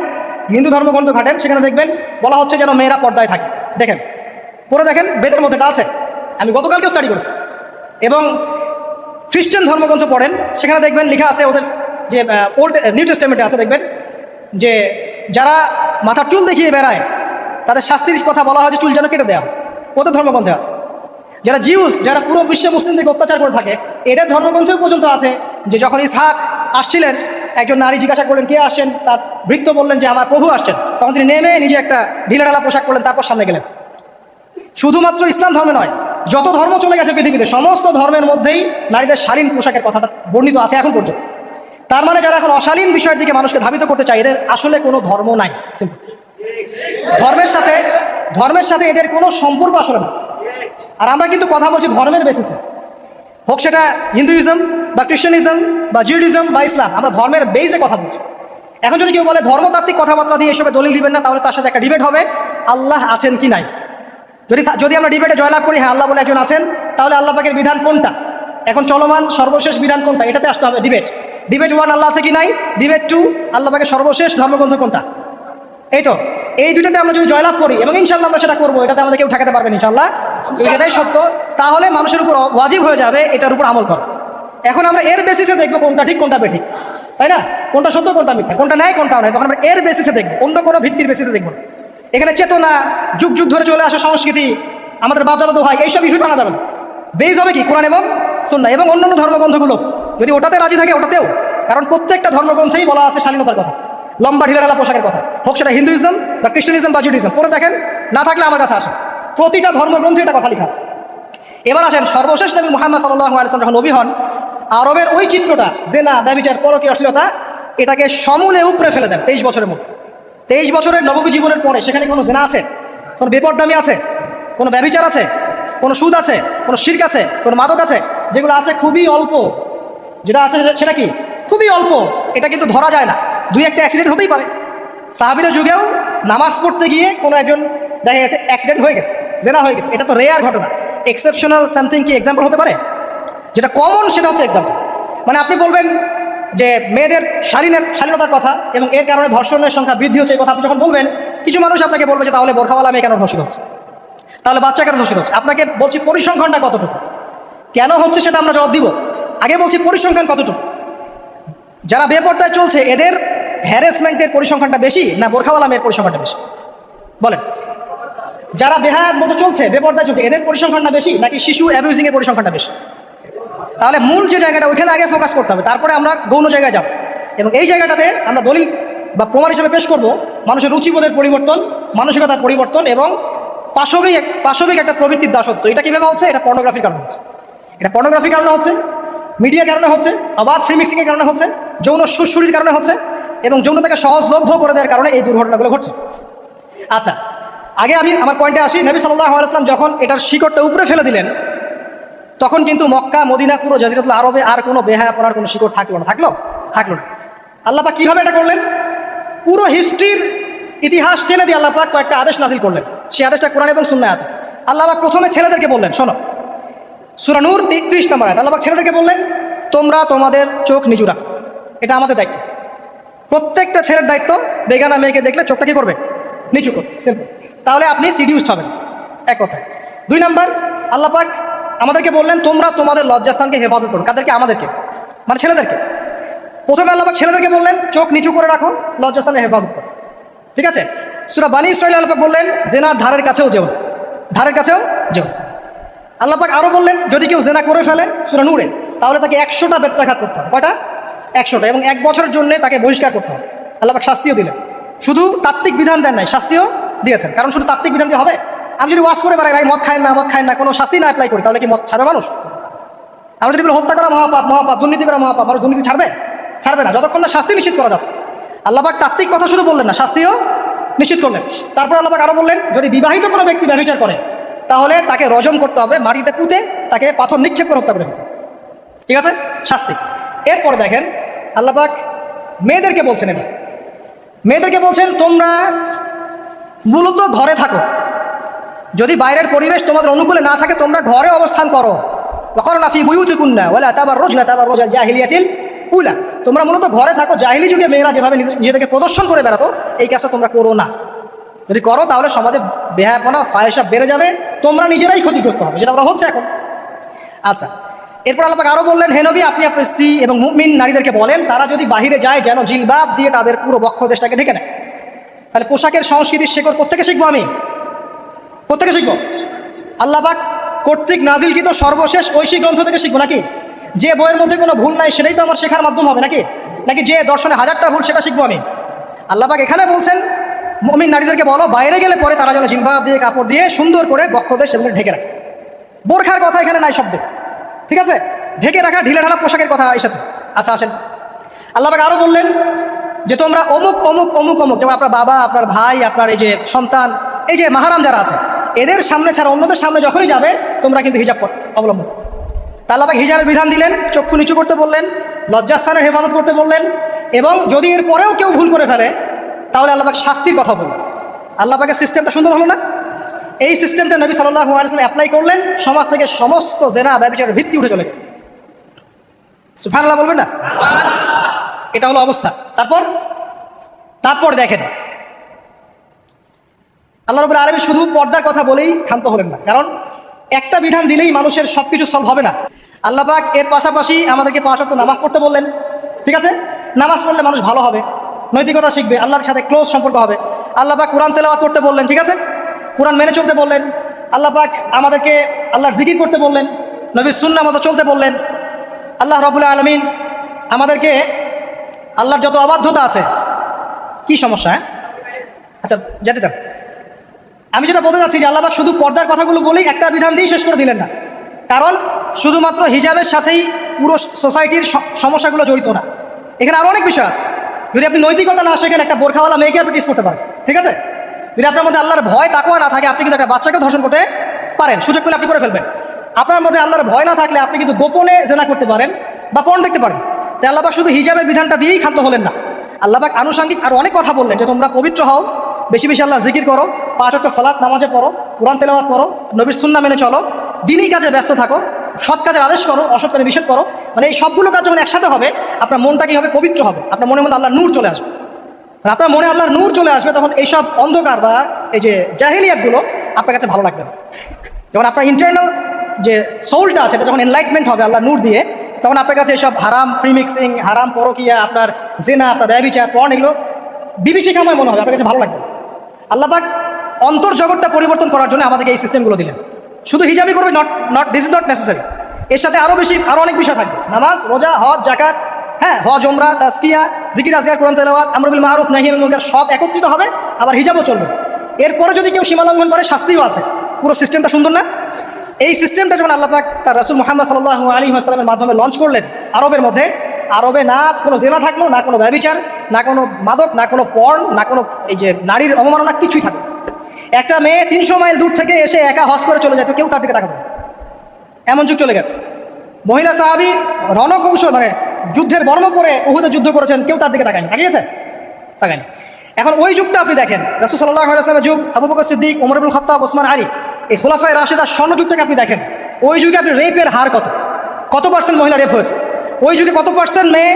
হিন্দু ধর্মগ্রন্থ ঘাটেন, সেখানে দেখবেন বলা হচ্ছে যেন মেয়েরা পর্দায় থাকে। দেখেন, পরে দেখেন, বেদের মধ্যে এটা আছে, আমি গতকালকেও স্টাডি করেছি। এবং খ্রিস্টান ধর্মগ্রন্থ পড়েন, সেখানে দেখবেন লেখা আছে, ওদের যে ওল্ড নিউ টেস্টামেন্টে আছে, দেখবেন যে যারা মাথার চুল দেখিয়ে বেড়ায় তাদের শাস্তির কথা বলা হয় যে চুল যেন কেটে দেওয়া, ওদের ধর্মগ্রন্থে আছে। যারা জিউস, যারা পুরো বিশ্বে মুসলিমদেরকে অত্যাচার করে থাকে, এদের ধর্মগ্রন্থ পর্যন্ত আছে যে যখন ইসহাক আসছিলেন, একজন নারী জিজ্ঞাসা করলেন কে আসছেন, তার ভৃত্য বললেন যে আমার প্রভু আসছেন, তখন তিনি নেমে নিজে একটা ঢিলাঢালা পোশাক করলেন, তারপর সামনে গেলেন। শুধুমাত্র ইসলাম ধর্মে নয়, যত ধর্ম চলে গেছে পৃথিবীতে, সমস্ত ধর্মের মধ্যেই নারীদের শালীন পোশাকের কথাটা বর্ণিত আছে এখন পর্যন্ত। তার মানে যারা এখন অশালীন বিষয়ের দিকে মানুষকে ধাবিত করতে চায়, এদের আসলে কোনো ধর্ম নাই। ধর্মের সাথে এদের কোনো সম্পর্ক আসলে না। আর আমরা কিন্তু কথা বলছি ধর্মের বেসিসে, হোক সেটা হিন্দুইজম বা খ্রিস্টানিজম বা জিউডিজম বা ইসলাম, আমরা ধর্মের বেসে কথা বলছি। এখন যদি কেউ বলে ধর্মতাত্ত্বিক কথাবার্তা দিয়ে এসবে দলিল দিবেন না, তাহলে তার সাথে একটা ডিবেট হবে আল্লাহ আছেন কি নাই। যদি আমরা ডিবেটে জয়লাভ করি, হ্যাঁ আল্লাহ বলে একজন আছেন, তাহলে আল্লাহ পাকের বিধান কোনটা, এখন চলমান সর্বশেষ বিধান কোনটা, এটাতে আসতে হবে ডিবেট। ডিবেট 1 আল্লাহ আছে কি নাই, ডিবেট 2 আল্লাহ পাকের সর্বশেষ ধর্মগ্রন্থ কোনটা। এই তো এই দুটাতে আমরা যদি জয়লাভ করি, এবং ইনশাল্লাহ আমরা সেটা করবো, এটাতে আমাদের কেউ ঠেকাতে পারবেন ইনশাল্লাহ, এটাই সত্য, তাহলে মানুষের উপর ওয়াজিব হয়ে যাবে এটার উপর আমল করা। এখন আমরা এর বেসিসে দেখবো কোনটা ঠিক কোনটা বেঠিক, তাই না, কোনটা সত্য কোনটা মিথ্যা, কোনটা ন্যায় কোনটা অন্যায়, তখন আমরা এর বেসিসে দেখবো, অন্য কোনো ভিত্তির বেসিসে দেখবো না। এখানে চেতনা, যুগ যুগ ধরে চলে আসা সংস্কৃতি, আমাদের বাপদাদা দোহাই, এইসব ইস্যু টানা যাবে না। বেস হবে কি কোরআন এবং সুন্নাহ, এবং অন্যান্য ধর্মগ্রন্থগুলো যদি ওটাতে রাজি থাকে ওটাতেও, কারণ প্রত্যেকটা ধর্মগ্রন্থেই বলা আছে শালীনতার কথা, লম্বা ঢিলাঢালা পোশাকের কথা, হোক সেটা হিন্দুইজম বা খ্রিস্টানিজম বা জুডিজম। পরে দেখেন, না থাকলে আমার কাছে আসে, প্রতিটা ধর্মগ্রন্থে এটা কথা লেখা আছে। এবার আসেন সর্বশেষ নবী মুহাম্মদ সাল্লাল্লাহু আলাইহি ওয়াসাল্লাম যখন নবী হন, আরবের ওই চিত্রটা, জেনা, ব্যভিচার, পরকীয়া, অশ্লীলতা, এটাকে সমূলে উপড়ে ফেলে দেন 23 বছরের মধ্যে। 23 বছরের নববী জীবনের পরে সেখানে কোনো জেনা আছে, কোনো বেপরদামি আছে, কোনো ব্যভিচার আছে, কোনো সুদ আছে, কোনো শিরক আছে, কোনো মাদক আছে, যেগুলো আছে খুবই অল্প, যেটা আছে সেটা কি খুবই অল্প, এটা কিন্তু ধরা যায় না, দুই একটা অ্যাক্সিডেন্ট হতেই পারে। সাহাবীর যুগেও নামাজ পড়তে গিয়ে কোনো একজন দেখা গেছে অ্যাক্সিডেন্ট হয়ে গেছে, জেনা হয়ে গেছে, এটা তো রেয়ার ঘটনা। এক্সেপশনাল সামথিং কি এক্সাম্পল হতে পারে? যেটা কমন সেটা হচ্ছে এক্সাম্পল। মানে আপনি বলবেন যে মেয়েদের শালীনতার কথা এবং এর কারণে ধর্ষণের সংখ্যা বৃদ্ধি হচ্ছে, এই কথা আপনি যখন বলবেন, কিছু মানুষ আপনাকে বলবে যে তাহলে বোরখাওয়ালা মেয়ে কেন ধর্ষিত হচ্ছে, তাহলে বাচ্চা কেন ধর্ষিত হচ্ছে। আপনাকে বলছি পরিসংখ্যানটা কতটুকু, কেন হচ্ছে সেটা আমরা জবাব দিব। আগে বলছি পরিসংখ্যান কতটুকু। যারা বেপর্দায় চলছে এদের হ্যারাসমেন্টের পরিসংখ্যানটা বেশি না বোরখাওয়ালা মেয়ের পরিসংখ্যানটা বেশি? বলেন। যারা বেহায়ার মতো চলছে, বেপর্দায় চলছে, এদের পরিসংখ্যানটা বেশি নাকি শিশু অ্যাবিউজিংয়ের পরিসংখ্যানটা বেশি? তাহলে মূল যে জায়গাটা ওইখানে আগে ফোকাস করতে হবে, তারপরে আমরা গৌণ জায়গায় যাব। এবং এই জায়গাটাতে আমরা দলিল বা প্রমাণ হিসেবে পেশ করব মানুষের রুচিবোধের পরিবর্তন, মানসিকতার পরিবর্তন এবং পাশবিক একটা প্রবৃত্তির দাসত্ব। এটা কীভাবে হচ্ছে? এটা পর্নোগ্রাফির কারণে হচ্ছে, এটা পর্নোগ্রাফির কারণে হচ্ছে, মিডিয়ার কারণে হচ্ছে, অবাধ ফ্রি মিক্সিংয়ের কারণে হচ্ছে, যৌন সুরসুরির কারণে হচ্ছে এবং যৌনতাকে সহজলভ্য করে দেওয়ার কারণে এই দুর্ঘটনাগুলো ঘটছে। আচ্ছা, আগে আমি আমার পয়েন্টে আসি। নবী সাল্লাল্লাহু আলাইহি ওয়াসাল্লাম যখন এটার শিকড়টা উপরে ফেলে দিলেন, তখন কিন্তু মক্কা, মদিনা, পুরো জাজিরাতুল আরবে আর কোনো বেহায়াপনার কোনো শিকড় থাকলো না। আল্লাহ পাক কীভাবে এটা করলেন? পুরো হিস্ট্রির ইতিহাস টেনে দিয়ে আল্লাহ পাক কয়েকটা আদেশ নাজিল করলেন। সেই আদেশটা কোরআন এবং সুন্নাহে আছে। আল্লাহ পাক প্রথমে ছেলেদেরকে বললেন, শোনো, সূরা নূর 33 নম্বর আয়াত, আল্লাহ পাক ছেলেদেরকে বললেন, তোমরা তোমাদের চোখ নিচু রাখো, এটা আমাদের দায়িত্ব। প্রত্যেকটা ছেলের দায়িত্ব, বেগানা মেয়েকে দেখলে চোখটা কি করবে? নিচু করবে, সিম্পল। তাহলে আপনি সিডিউসড হবেন, এক কথায়। 2 নম্বর, আল্লাহ পাক আমাদেরকে বললেন, তোমরা তোমাদের লজ্জাস্থানকে হেফাজত করো। কাদেরকে? আমাদেরকে, মানে ছেলেদেরকে। প্রথমে আল্লাহ পাক ছেলেদেরকে বললেন, চোখ নিচু করে রাখো, লজ্জাস্থানে হেফাজত করো, ঠিক আছে? সূরা বানী ইসরাঈল আল্লাহ পাক বললেন, জেনার ধারের কাছেও যেও না, ধারের কাছেও যেও। আল্লাহ পাক আরও বললেন, যদি কেউ জেনা করে ফেলে, সূরা নূরে, তাহলে তাকে 100টা বেত্রাঘাত করতে হবে। কয়টা? 100টা। এবং 1 বছরের জন্য তাকে বহিষ্কার করতে হবে। আল্লাহ পাক শাস্তিও দিলেন, শুধু তাত্ত্বিক বিধান দেন নাই, শাস্তিও দিয়েছেন। কারণ শুধু তাত্ত্বিক বিধান দিয়ে হবে? আমি যদি ওয়াজ করে বেড়াই, ভাই মদ খায় না, কোনো শাস্তি না অ্যাপ্লাই করি, তাহলে কি মদ ছাড়বে মানুষ? আমরা যদি বলি হত্যা করা মহাপাপ, দুর্নীতি করা মহাপাপ, মানুষ দুর্নীতি ছাড়বে না যতক্ষণ না শাস্তি নিশ্চিত করা যাচ্ছে। আল্লাহ পাক তাত্ত্বিক কথা শুধু বললেন না, শাস্তিও নিশ্চিত করলেন। তারপর আল্লাহ পাক আরও বললেন, যদি বিবাহিত কোনো ব্যক্তি ব্যভিচার করে, তাহলে তাকে রজম করতে হবে, মাটিতে পুঁতে তাকে পাথর নিক্ষেপ করে হত্যা করে ফেলতে, ঠিক আছে? শাস্তি। এরপরে দেখেন আল্লাহ পাক মেয়েদেরকে বলছেন, এবার মেয়েদেরকে বলছেন, তোমরা মূলত ঘরে থাকো, যদি বাইরের পরিবেশ তোমাদের অনুকূলে না থাকে, তোমরা ঘরে অবস্থান করো। ওয়াকারনা ফি বুয়ুতিকুন্না ওয়ালা তাবাররুজনা তাবাররুজাল জাহিলিয়াতিল উলা। তোমরা মূলত ঘরে থাকো। জাহিলি যুগে মেয়েরা যেভাবে নিজেদেরকে প্রদর্শন করে বেড়াতো, এই কাজটা তোমরা করো না। যদি করো তাহলে সমাজে বেহায়াপনা, ফাহেসা বেড়ে যাবে, তোমরা নিজেরাই ক্ষতিগ্রস্ত হবে, যেটা ওরা হচ্ছে এখন। আচ্ছা, এরপর আল্লাহ পাক আরও বললেন, হে নবী, আপনি আপনার স্ত্রী এবং মুমিন নারীদেরকে বলেন, তারা যদি বাহিরে যায় যেন জিলবাব দিয়ে তাদের পুরো বক্ষ দেশটাকে ঢেকে নেয়। তাহলে পোশাকের সংস্কৃতির শেকড় কোত্থেকে শিখবো? আমি কোত্থেকে শিখবো? আল্লাহ পাক কর্তৃক নাজিলকৃত সর্বশেষ ঐশী গ্রন্থ থেকে শিখবো নাকি? যে বইয়ের মধ্যে কোনো ভুল নাই সেটাই তো আমার শেখার মাধ্যম হবে নাকি যে দর্শনে 1000টা ভুল সেটা শিখবো আমি? আল্লাহ পাক এখানে বলছেন, মুমিন নারীদেরকে বলো, বাইরে গেলে পরে তারা যেন জিলবাব দিয়ে, কাপড় দিয়ে সুন্দর করে বক্ষদেশ সেগুলো ঢেকে রাখে। বোরখার কথা এখানে নাই শব্দে, ঠিক আছে? ঢেকে রাখা, ঢিলে ঢালা পোশাকের কথা এসেছে। আচ্ছা, আসেন, আল্লাহ পাক আরও বললেন যে তোমরা অমুক, যেমন আপনার বাবা, আপনার ভাই, আপনার এই যে সন্তান, এই যে মাহারাম যারা আছে, এদের সামনে ছাড়া অন্যদের সামনে যখনই যাবে, তোমরা কিন্তু হিজাব অবলম্বন করো। তা আল্লাহ পাক হিজাবের বিধান দিলেন, চক্ষু নিচু করতে বললেন, লজ্জাস্থানের হেফাজত করতে বললেন, এবং যদি এর পরেও কেউ ভুল করে ফেলে, তাহলে আল্লাহ পাক শাস্তির কথা বললেন। আল্লাহ পাকের সিস্টেমটা সুন্দর হলো না? এই সিস্টেমটা নবী সাল্লাল্লাহু আলাইহি ওয়াসাল্লাম অ্যাপ্লাই করলেন, সমাজ থেকে সমস্ত জেনা, ব্যভিচারের ভিত্তি উঠে চলে গেল। সুবহানাল্লাহ বলবেন না? এটা হলো অবস্থা। তারপর দেখেন, আল্লাহ রাব্বুল আলামিন শুধু পর্দার কথা বলেই ক্ষান্ত হলেন না, কারণ একটা বিধান দিলেই মানুষের সব কিছু সলভ হবে না। আল্লাহ পাক এর পাশাপাশি আমাদেরকে 5 ওয়াক্ত নামাজ পড়তে বললেন, ঠিক আছে? নামাজ পড়লে মানুষ ভালো হবে, নৈতিকতা শিখবে, আল্লাহর সাথে ক্লোজ সম্পর্ক হবে। আল্লাহ পাক কোরআন তেলাওয়াত করতে বললেন, ঠিক আছে? কোরআন মেনে চলতে বললেন। আল্লাহ পাক আমাদেরকে আল্লাহর জিকির করতে বললেন, নবীর সুন্নাহ মতো চলতে বললেন। আল্লাহ রাব্বুল আলামিন আমাদেরকে আল্লাহর যত অবাধ্যতা আছে, কি সমস্যা? হ্যাঁ, আচ্ছা, যেতে থাক। আমি যেটা বলতে চাচ্ছি যে আল্লাহ পাক শুধু পর্দার কথাগুলো বলেই একটা বিধান দিয়েই শেষ করে দিলেন না, কারণ শুধুমাত্র হিজাবের সাথেই পুরো সোসাইটির সমস্যাগুলো জড়িত না, এখানে আরও অনেক বিষয় আছে। যদি আপনি নৈতিকতা না শেখেন, একটা বোরখাওয়ালা মেয়েকে আপনি টিস করতে পারেন, ঠিক আছে? যদি আপনার মধ্যে আল্লাহর ভয়, তাকওয়া না থাকে, আপনি কিন্তু একটা বাচ্চাকে ধর্ষণ করতে পারেন, সুযোগ পেলে আপনি করে ফেলবেন। আপনার মধ্যে আল্লাহর ভয় না থাকলে আপনি কিন্তু গোপনে জেনা করতে পারেন বা পর্ন দেখতে পারেন। তাই আল্লাহ পাক শুধু হিজাবের বিধানটা দিয়েই ক্ষান্ত হলেন না, আল্লাহ পাক আনুষঙ্গিক আর অনেক কথা বললেন যে তোমরা পবিত্র হও, বেশি বেশি আল্লাহ জিকির করো, 5 ওয়াক্ত সালাত নামাজে পড়ো, কোরআন তেলাওয়াত করো, নবীর সুন্নাহ মেনে চলো, দিনই কাজে ব্যস্ত থাকো, সৎ কাজের আদেশ করো, অসৎ কাজে নিষেধ করো। মানে এই সবগুলো কাজ যখন একসাথে হবে, আপনার মনটা কি হবে? পবিত্র হবে, আপনার মনের মধ্যে আল্লাহর নূর চলে আসবে। আপনার মনে আল্লাহর নূর চলে আসবে, তখন এইসব অন্ধকার বা এই যে জাহিলিয়াতগুলো আপনার কাছে ভালো লাগবে না। যখন আপনার ইন্টারনাল যে সোলটা আছে, এটা যখন এনলাইটমেন্ট হবে আল্লাহর নূর দিয়ে, তখন আপনার কাছে এইসব হারাম ফ্রি মিক্সিং, হারাম পরকিয়া, আপনার জেনা, আপনার ব্যভিচার, পর্ন, এগুলো বিভীষিকাময় মনে হবে, আপনার কাছে ভালো লাগবে। আল্লাহ পাক অন্তর্জগৎটা পরিবর্তন করার জন্য আমাদেরকে এই সিস্টেমগুলো দিলেন। শুধু হিজাবই করবে দিস ইজ নট নেসেসারি, এর সাথে আরও অনেক বিষয় থাকবে, নামাজ, রোজা, হজ, জাকাত, হ্যাঁ, হজ, ওমরা, তাজকিয়া, জিকির আজকার, কোরআন তেলাওয়াত, আমর বিল মারুফ, নাহি আনিল মুনকার, সব একত্রিত হবে, আবার হিজাবও চলবে। এরপরে যদি কেউ সীমা লঙ্ঘন করে শাস্তিও আছে। পুরো সিস্টেমটা সুন্দর না? এই সিস্টেমটা যখন আল্লাহ পাক তার রাসূল মুহাম্মদ সাল্লাল্লাহু আলাইহি ওয়াসাল্লামের মাধ্যমে লঞ্চ করলেন আরবের মধ্যে, আরবে না কোনো জেনা থাকলো, না কোনো ব্যভিচার, না কোনো মাদক, না কোনো পর্ন, না কোনো এই যে নারীর অবমাননা, কিছুই থাকলো। একটা মেয়ে 300 মাইল দূর থেকে এসে একা হজ করে চলে যায়, তো কেউ তার দিকে তাকাবে না, এমন যুগ চলে গেছে। মহিলা সাহাবী রণকৌশল মানে যুদ্ধের বর্ম পরে উহুদে যুদ্ধ করেছেন, কেউ তার দিকে তাকায়নি, তাকিয়েছে? তাকায়নি। এখন ওই যুগটা আপনি দেখেন, রাসূল সাল্লাল্লাহু আলাইহি ওয়াসাল্লামের যুগ, আবু বকর সিদ্দিক, ওমর ইবনুল খাত্তাব, ওসমান আলী, এই খোলাফায়ে রাশিদার স্বর্ণযুগটাকে আপনি দেখেন। ওই যুগে আপনি রেপের হার কত পার্সেন্ট মহিলা রেপ হয়েছে? ওই যুগে কত পার্সেন্ট মেয়ে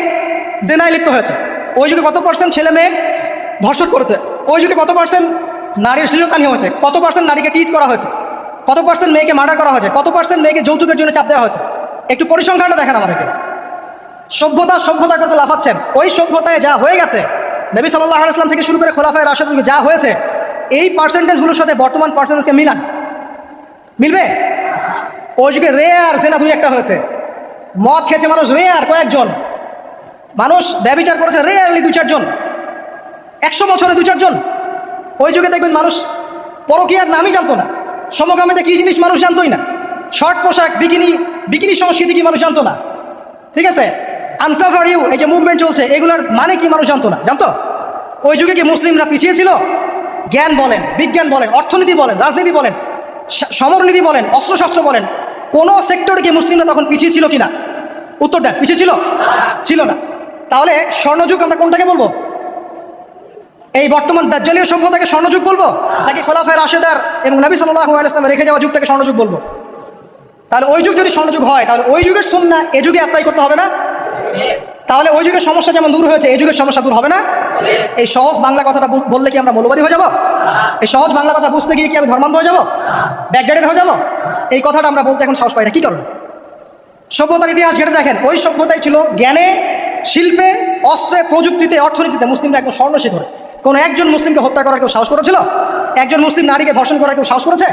জেনায় লিপ্ত হয়েছে? ওই যুগে কত পার্সেন্ট ছেলে মেয়ে ধর্ষণ করেছে? ওই যুগে কত পার্সেন্ট নারীর শ্লীলতাহানি হয়েছে? কত পার্সেন্ট নারীকে টিজ করা হয়েছে? কত পার্সেন্ট মেয়েকে মার্ডার করা হয়েছে? কত পার্সেন্ট মেয়েকে যৌতুকের জন্য চাপ দেওয়া হয়েছে? একটু পরিসংখ্যানটা দেখেন আমাদেরকে। সভ্যতা করতে লাফাচ্ছেন। ওই সভ্যতায় যা হয়ে গেছে, নবী সাল্লাল্লাহু আলাইহি ওয়াসাল্লাম থেকে শুরু করে খোলাফায়ে রাশিদুল যা হয়েছে, এই পার্সেন্টেজগুলোর সাথে বর্তমান পার্সেন্টেজকে মিলবে? ওই যুগে রেয়ার জেনা 2-1টা হয়েছে, মদ খেয়েছে মানুষ রেয়ার কয়েকজন, মানুষ ব্যভিচার করেছে রেয়ারলি 2-4 জন, 100 বছরে 2-4 জন। ওই যুগে দেখবেন মানুষ পরকীয়ার নামই জানতো না, সমকামিতা কী জিনিস মানুষ জানতোই না, শর্ট পোশাক, বিকিনি সংস্কৃতি কি মানুষ জানতো না, ঠিক আছে? আনকভার ইউ, এই যে মুভমেন্ট চলছে, এগুলোর মানে কি মানুষ জানতো না? জানতো? ওই যুগে কি মুসলিমরা পিছিয়ে ছিল? জ্ঞান বলেন, বিজ্ঞান বলেন, অর্থনীতি বলেন, রাজনীতি বলেন, সমরনীতি বলেন, অস্ত্রশস্ত্র বলেন, কোনো সেক্টরে কি মুসলিমরা তখন পিছিয়ে ছিল কিনা? উত্তর দেন, পিছিয়ে ছিল না। তাহলে স্বর্ণযুগ আমরা কোনটাকে বলবো? এই বর্তমান দাজ্জালীয় সভ্যতাকে স্বর্ণযুগ বলবো, নাকি খোলাফায়ে রাশিদার এবং নবী সাল্লাল্লাহু আলাইহি ওয়াসাল্লাম রেখে যাওয়া যুগটাকে স্বর্ণযুগ বলবো? তাহলে ওই যুগ যদি স্বর্ণযুগ হয়, তাহলে ওই যুগের সুন্নাহ এ যুগে অ্যাপ্লাই করতে হবে না? তাহলে ওই যুগের সমস্যা যেমন দূর হয়েছে, এই যুগের সমস্যা দূর হবে না? এই সহজ বাংলা কথাটা বললে কি আমরা মৌলবাদী হয়ে যাব? এই সহজ বাংলা কথা বুঝতে গিয়ে কি আমি ধর্মান্ধ হয়ে যাব, ব্যাকডেটেড হয়ে যাব? এই কথাটা আমরা বলতে এখন সাহস পাই না, কি কারণ? সভ্যতার ইতিহাস ঘেটে দেখেন, ওই সভ্যতাই ছিল জ্ঞানে, শিল্পে, অস্ত্রে, প্রযুক্তিতে, অর্থনীতিতে মুসলিমরা একদম স্বর্ণশিখরে। কোনো একজন মুসলিমকে হত্যা করার কেউ সাহস করেছিল? একজন মুসলিম নারীকে ধর্ষণ করার কেউ সাহস করেছে?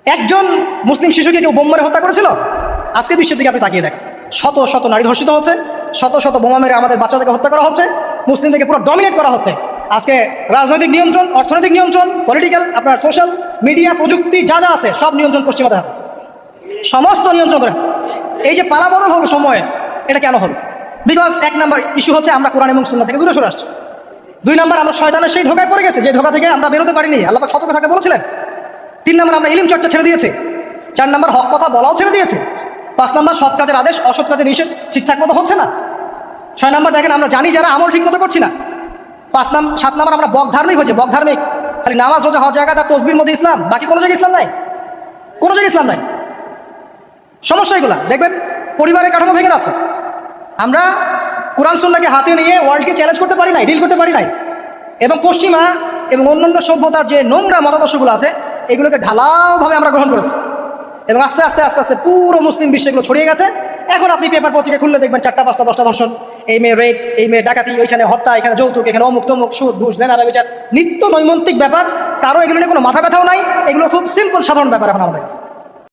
একজন মুসলিম শিশুকে কেউ বোম মেরে হত্যা করেছিল? আজকে বিশ্বের দিকে আপনি তাকিয়ে দেখেন, শত শত নারী ধর্ষিত হচ্ছে, শত শত বোমা মেরে আমাদের বাচ্চাদেরকে হত্যা করা হচ্ছে, মুসলিমদেরকে পুরো ডমিনেট করা হচ্ছে। আজকে রাজনৈতিক নিয়ন্ত্রণ, অর্থনৈতিক নিয়ন্ত্রণ, পলিটিক্যাল, আপনার সোশ্যাল মিডিয়া, প্রযুক্তি যা যা আছে, সব নিয়ন্ত্রণ পশ্চিমাদের হাতে, সমস্ত নিয়ন্ত্রণ করে। এই যে পালাবদল হলো সময়ে, এটা কেন হলো? বিকজ 1 নাম্বার ইস্যু হচ্ছে আমরা কোরআন এবং সুন্নাহ থেকে দূরে সরে আসছি। 2 নাম্বার আমরা শয়তানের সেই ধোকায় পড়ে গেছে, যে ধোকা থেকে আমরা বেরোতে পারিনি, আল্লাহ পাক সতর্ক থাকতে বলেছিলেন। 3 নাম্বার আমরা ইলম চর্চা ছেড়ে দিয়েছি। 4 নাম্বার হক কথা বলাও ছেড়ে দিয়েছে। 5 নাম্বার সৎ কাজের আদেশ, অসৎ কাজের নিষেধ ঠিকঠাক মতো হচ্ছে না। 6 নাম্বার দেখেন আমরা জানি যারা আমল ঠিক মতো করছি না। 7 নাম্বার আমরা বকধার্মিক হয়েছে, বকধার্মিক, খালি নামাজ, রোজা, হজ, জাকাত আর তসবির মধ্যে ইসলাম, বাকি কোনো জায়গায় ইসলাম নাই, কোনো জায়গায় ইসলাম নাই। সমস্যা এগুলা দেখবেন, পরিবারের কাঠামো ভেঙে আছে। আমরা কোরআন সুন্নাহকে হাতে নিয়ে ওয়ার্ল্ডকে চ্যালেঞ্জ করতে পারি নাই, ডিল করতে পারি নাই, এবং পশ্চিমা এবং অন্যান্য সভ্যতার যে নোংরা মতাদর্শগুলো আছে, এগুলোকে ঢালাওভাবে আমরা গ্রহণ করেছি, এবং আস্তে আস্তে আস্তে আস্তে পুরো মুসলিম বিশ্বে এগুলো ছড়িয়ে গেছে। এখন আপনি পেপার পত্রিকা খুললে দেখবেন 4টা 5টা 10টা ধর্ষণ, এই মেয়ে রেপ, এই মেয়ে ডাকাতি, ওইখানে হত্যা, এখানে যৌতুক, এখানে অমুক তমুক, সুদ, ঘুষ, জেনা, ব্যভিচার, নিত্য নৈমিত্তিক ব্যাপার। কারো এগুলো নিয়ে কোনো মাথা ব্যথাও নাই, এগুলো খুব সিম্পল সাধারণ ব্যাপার এখন আমাদের কাছে।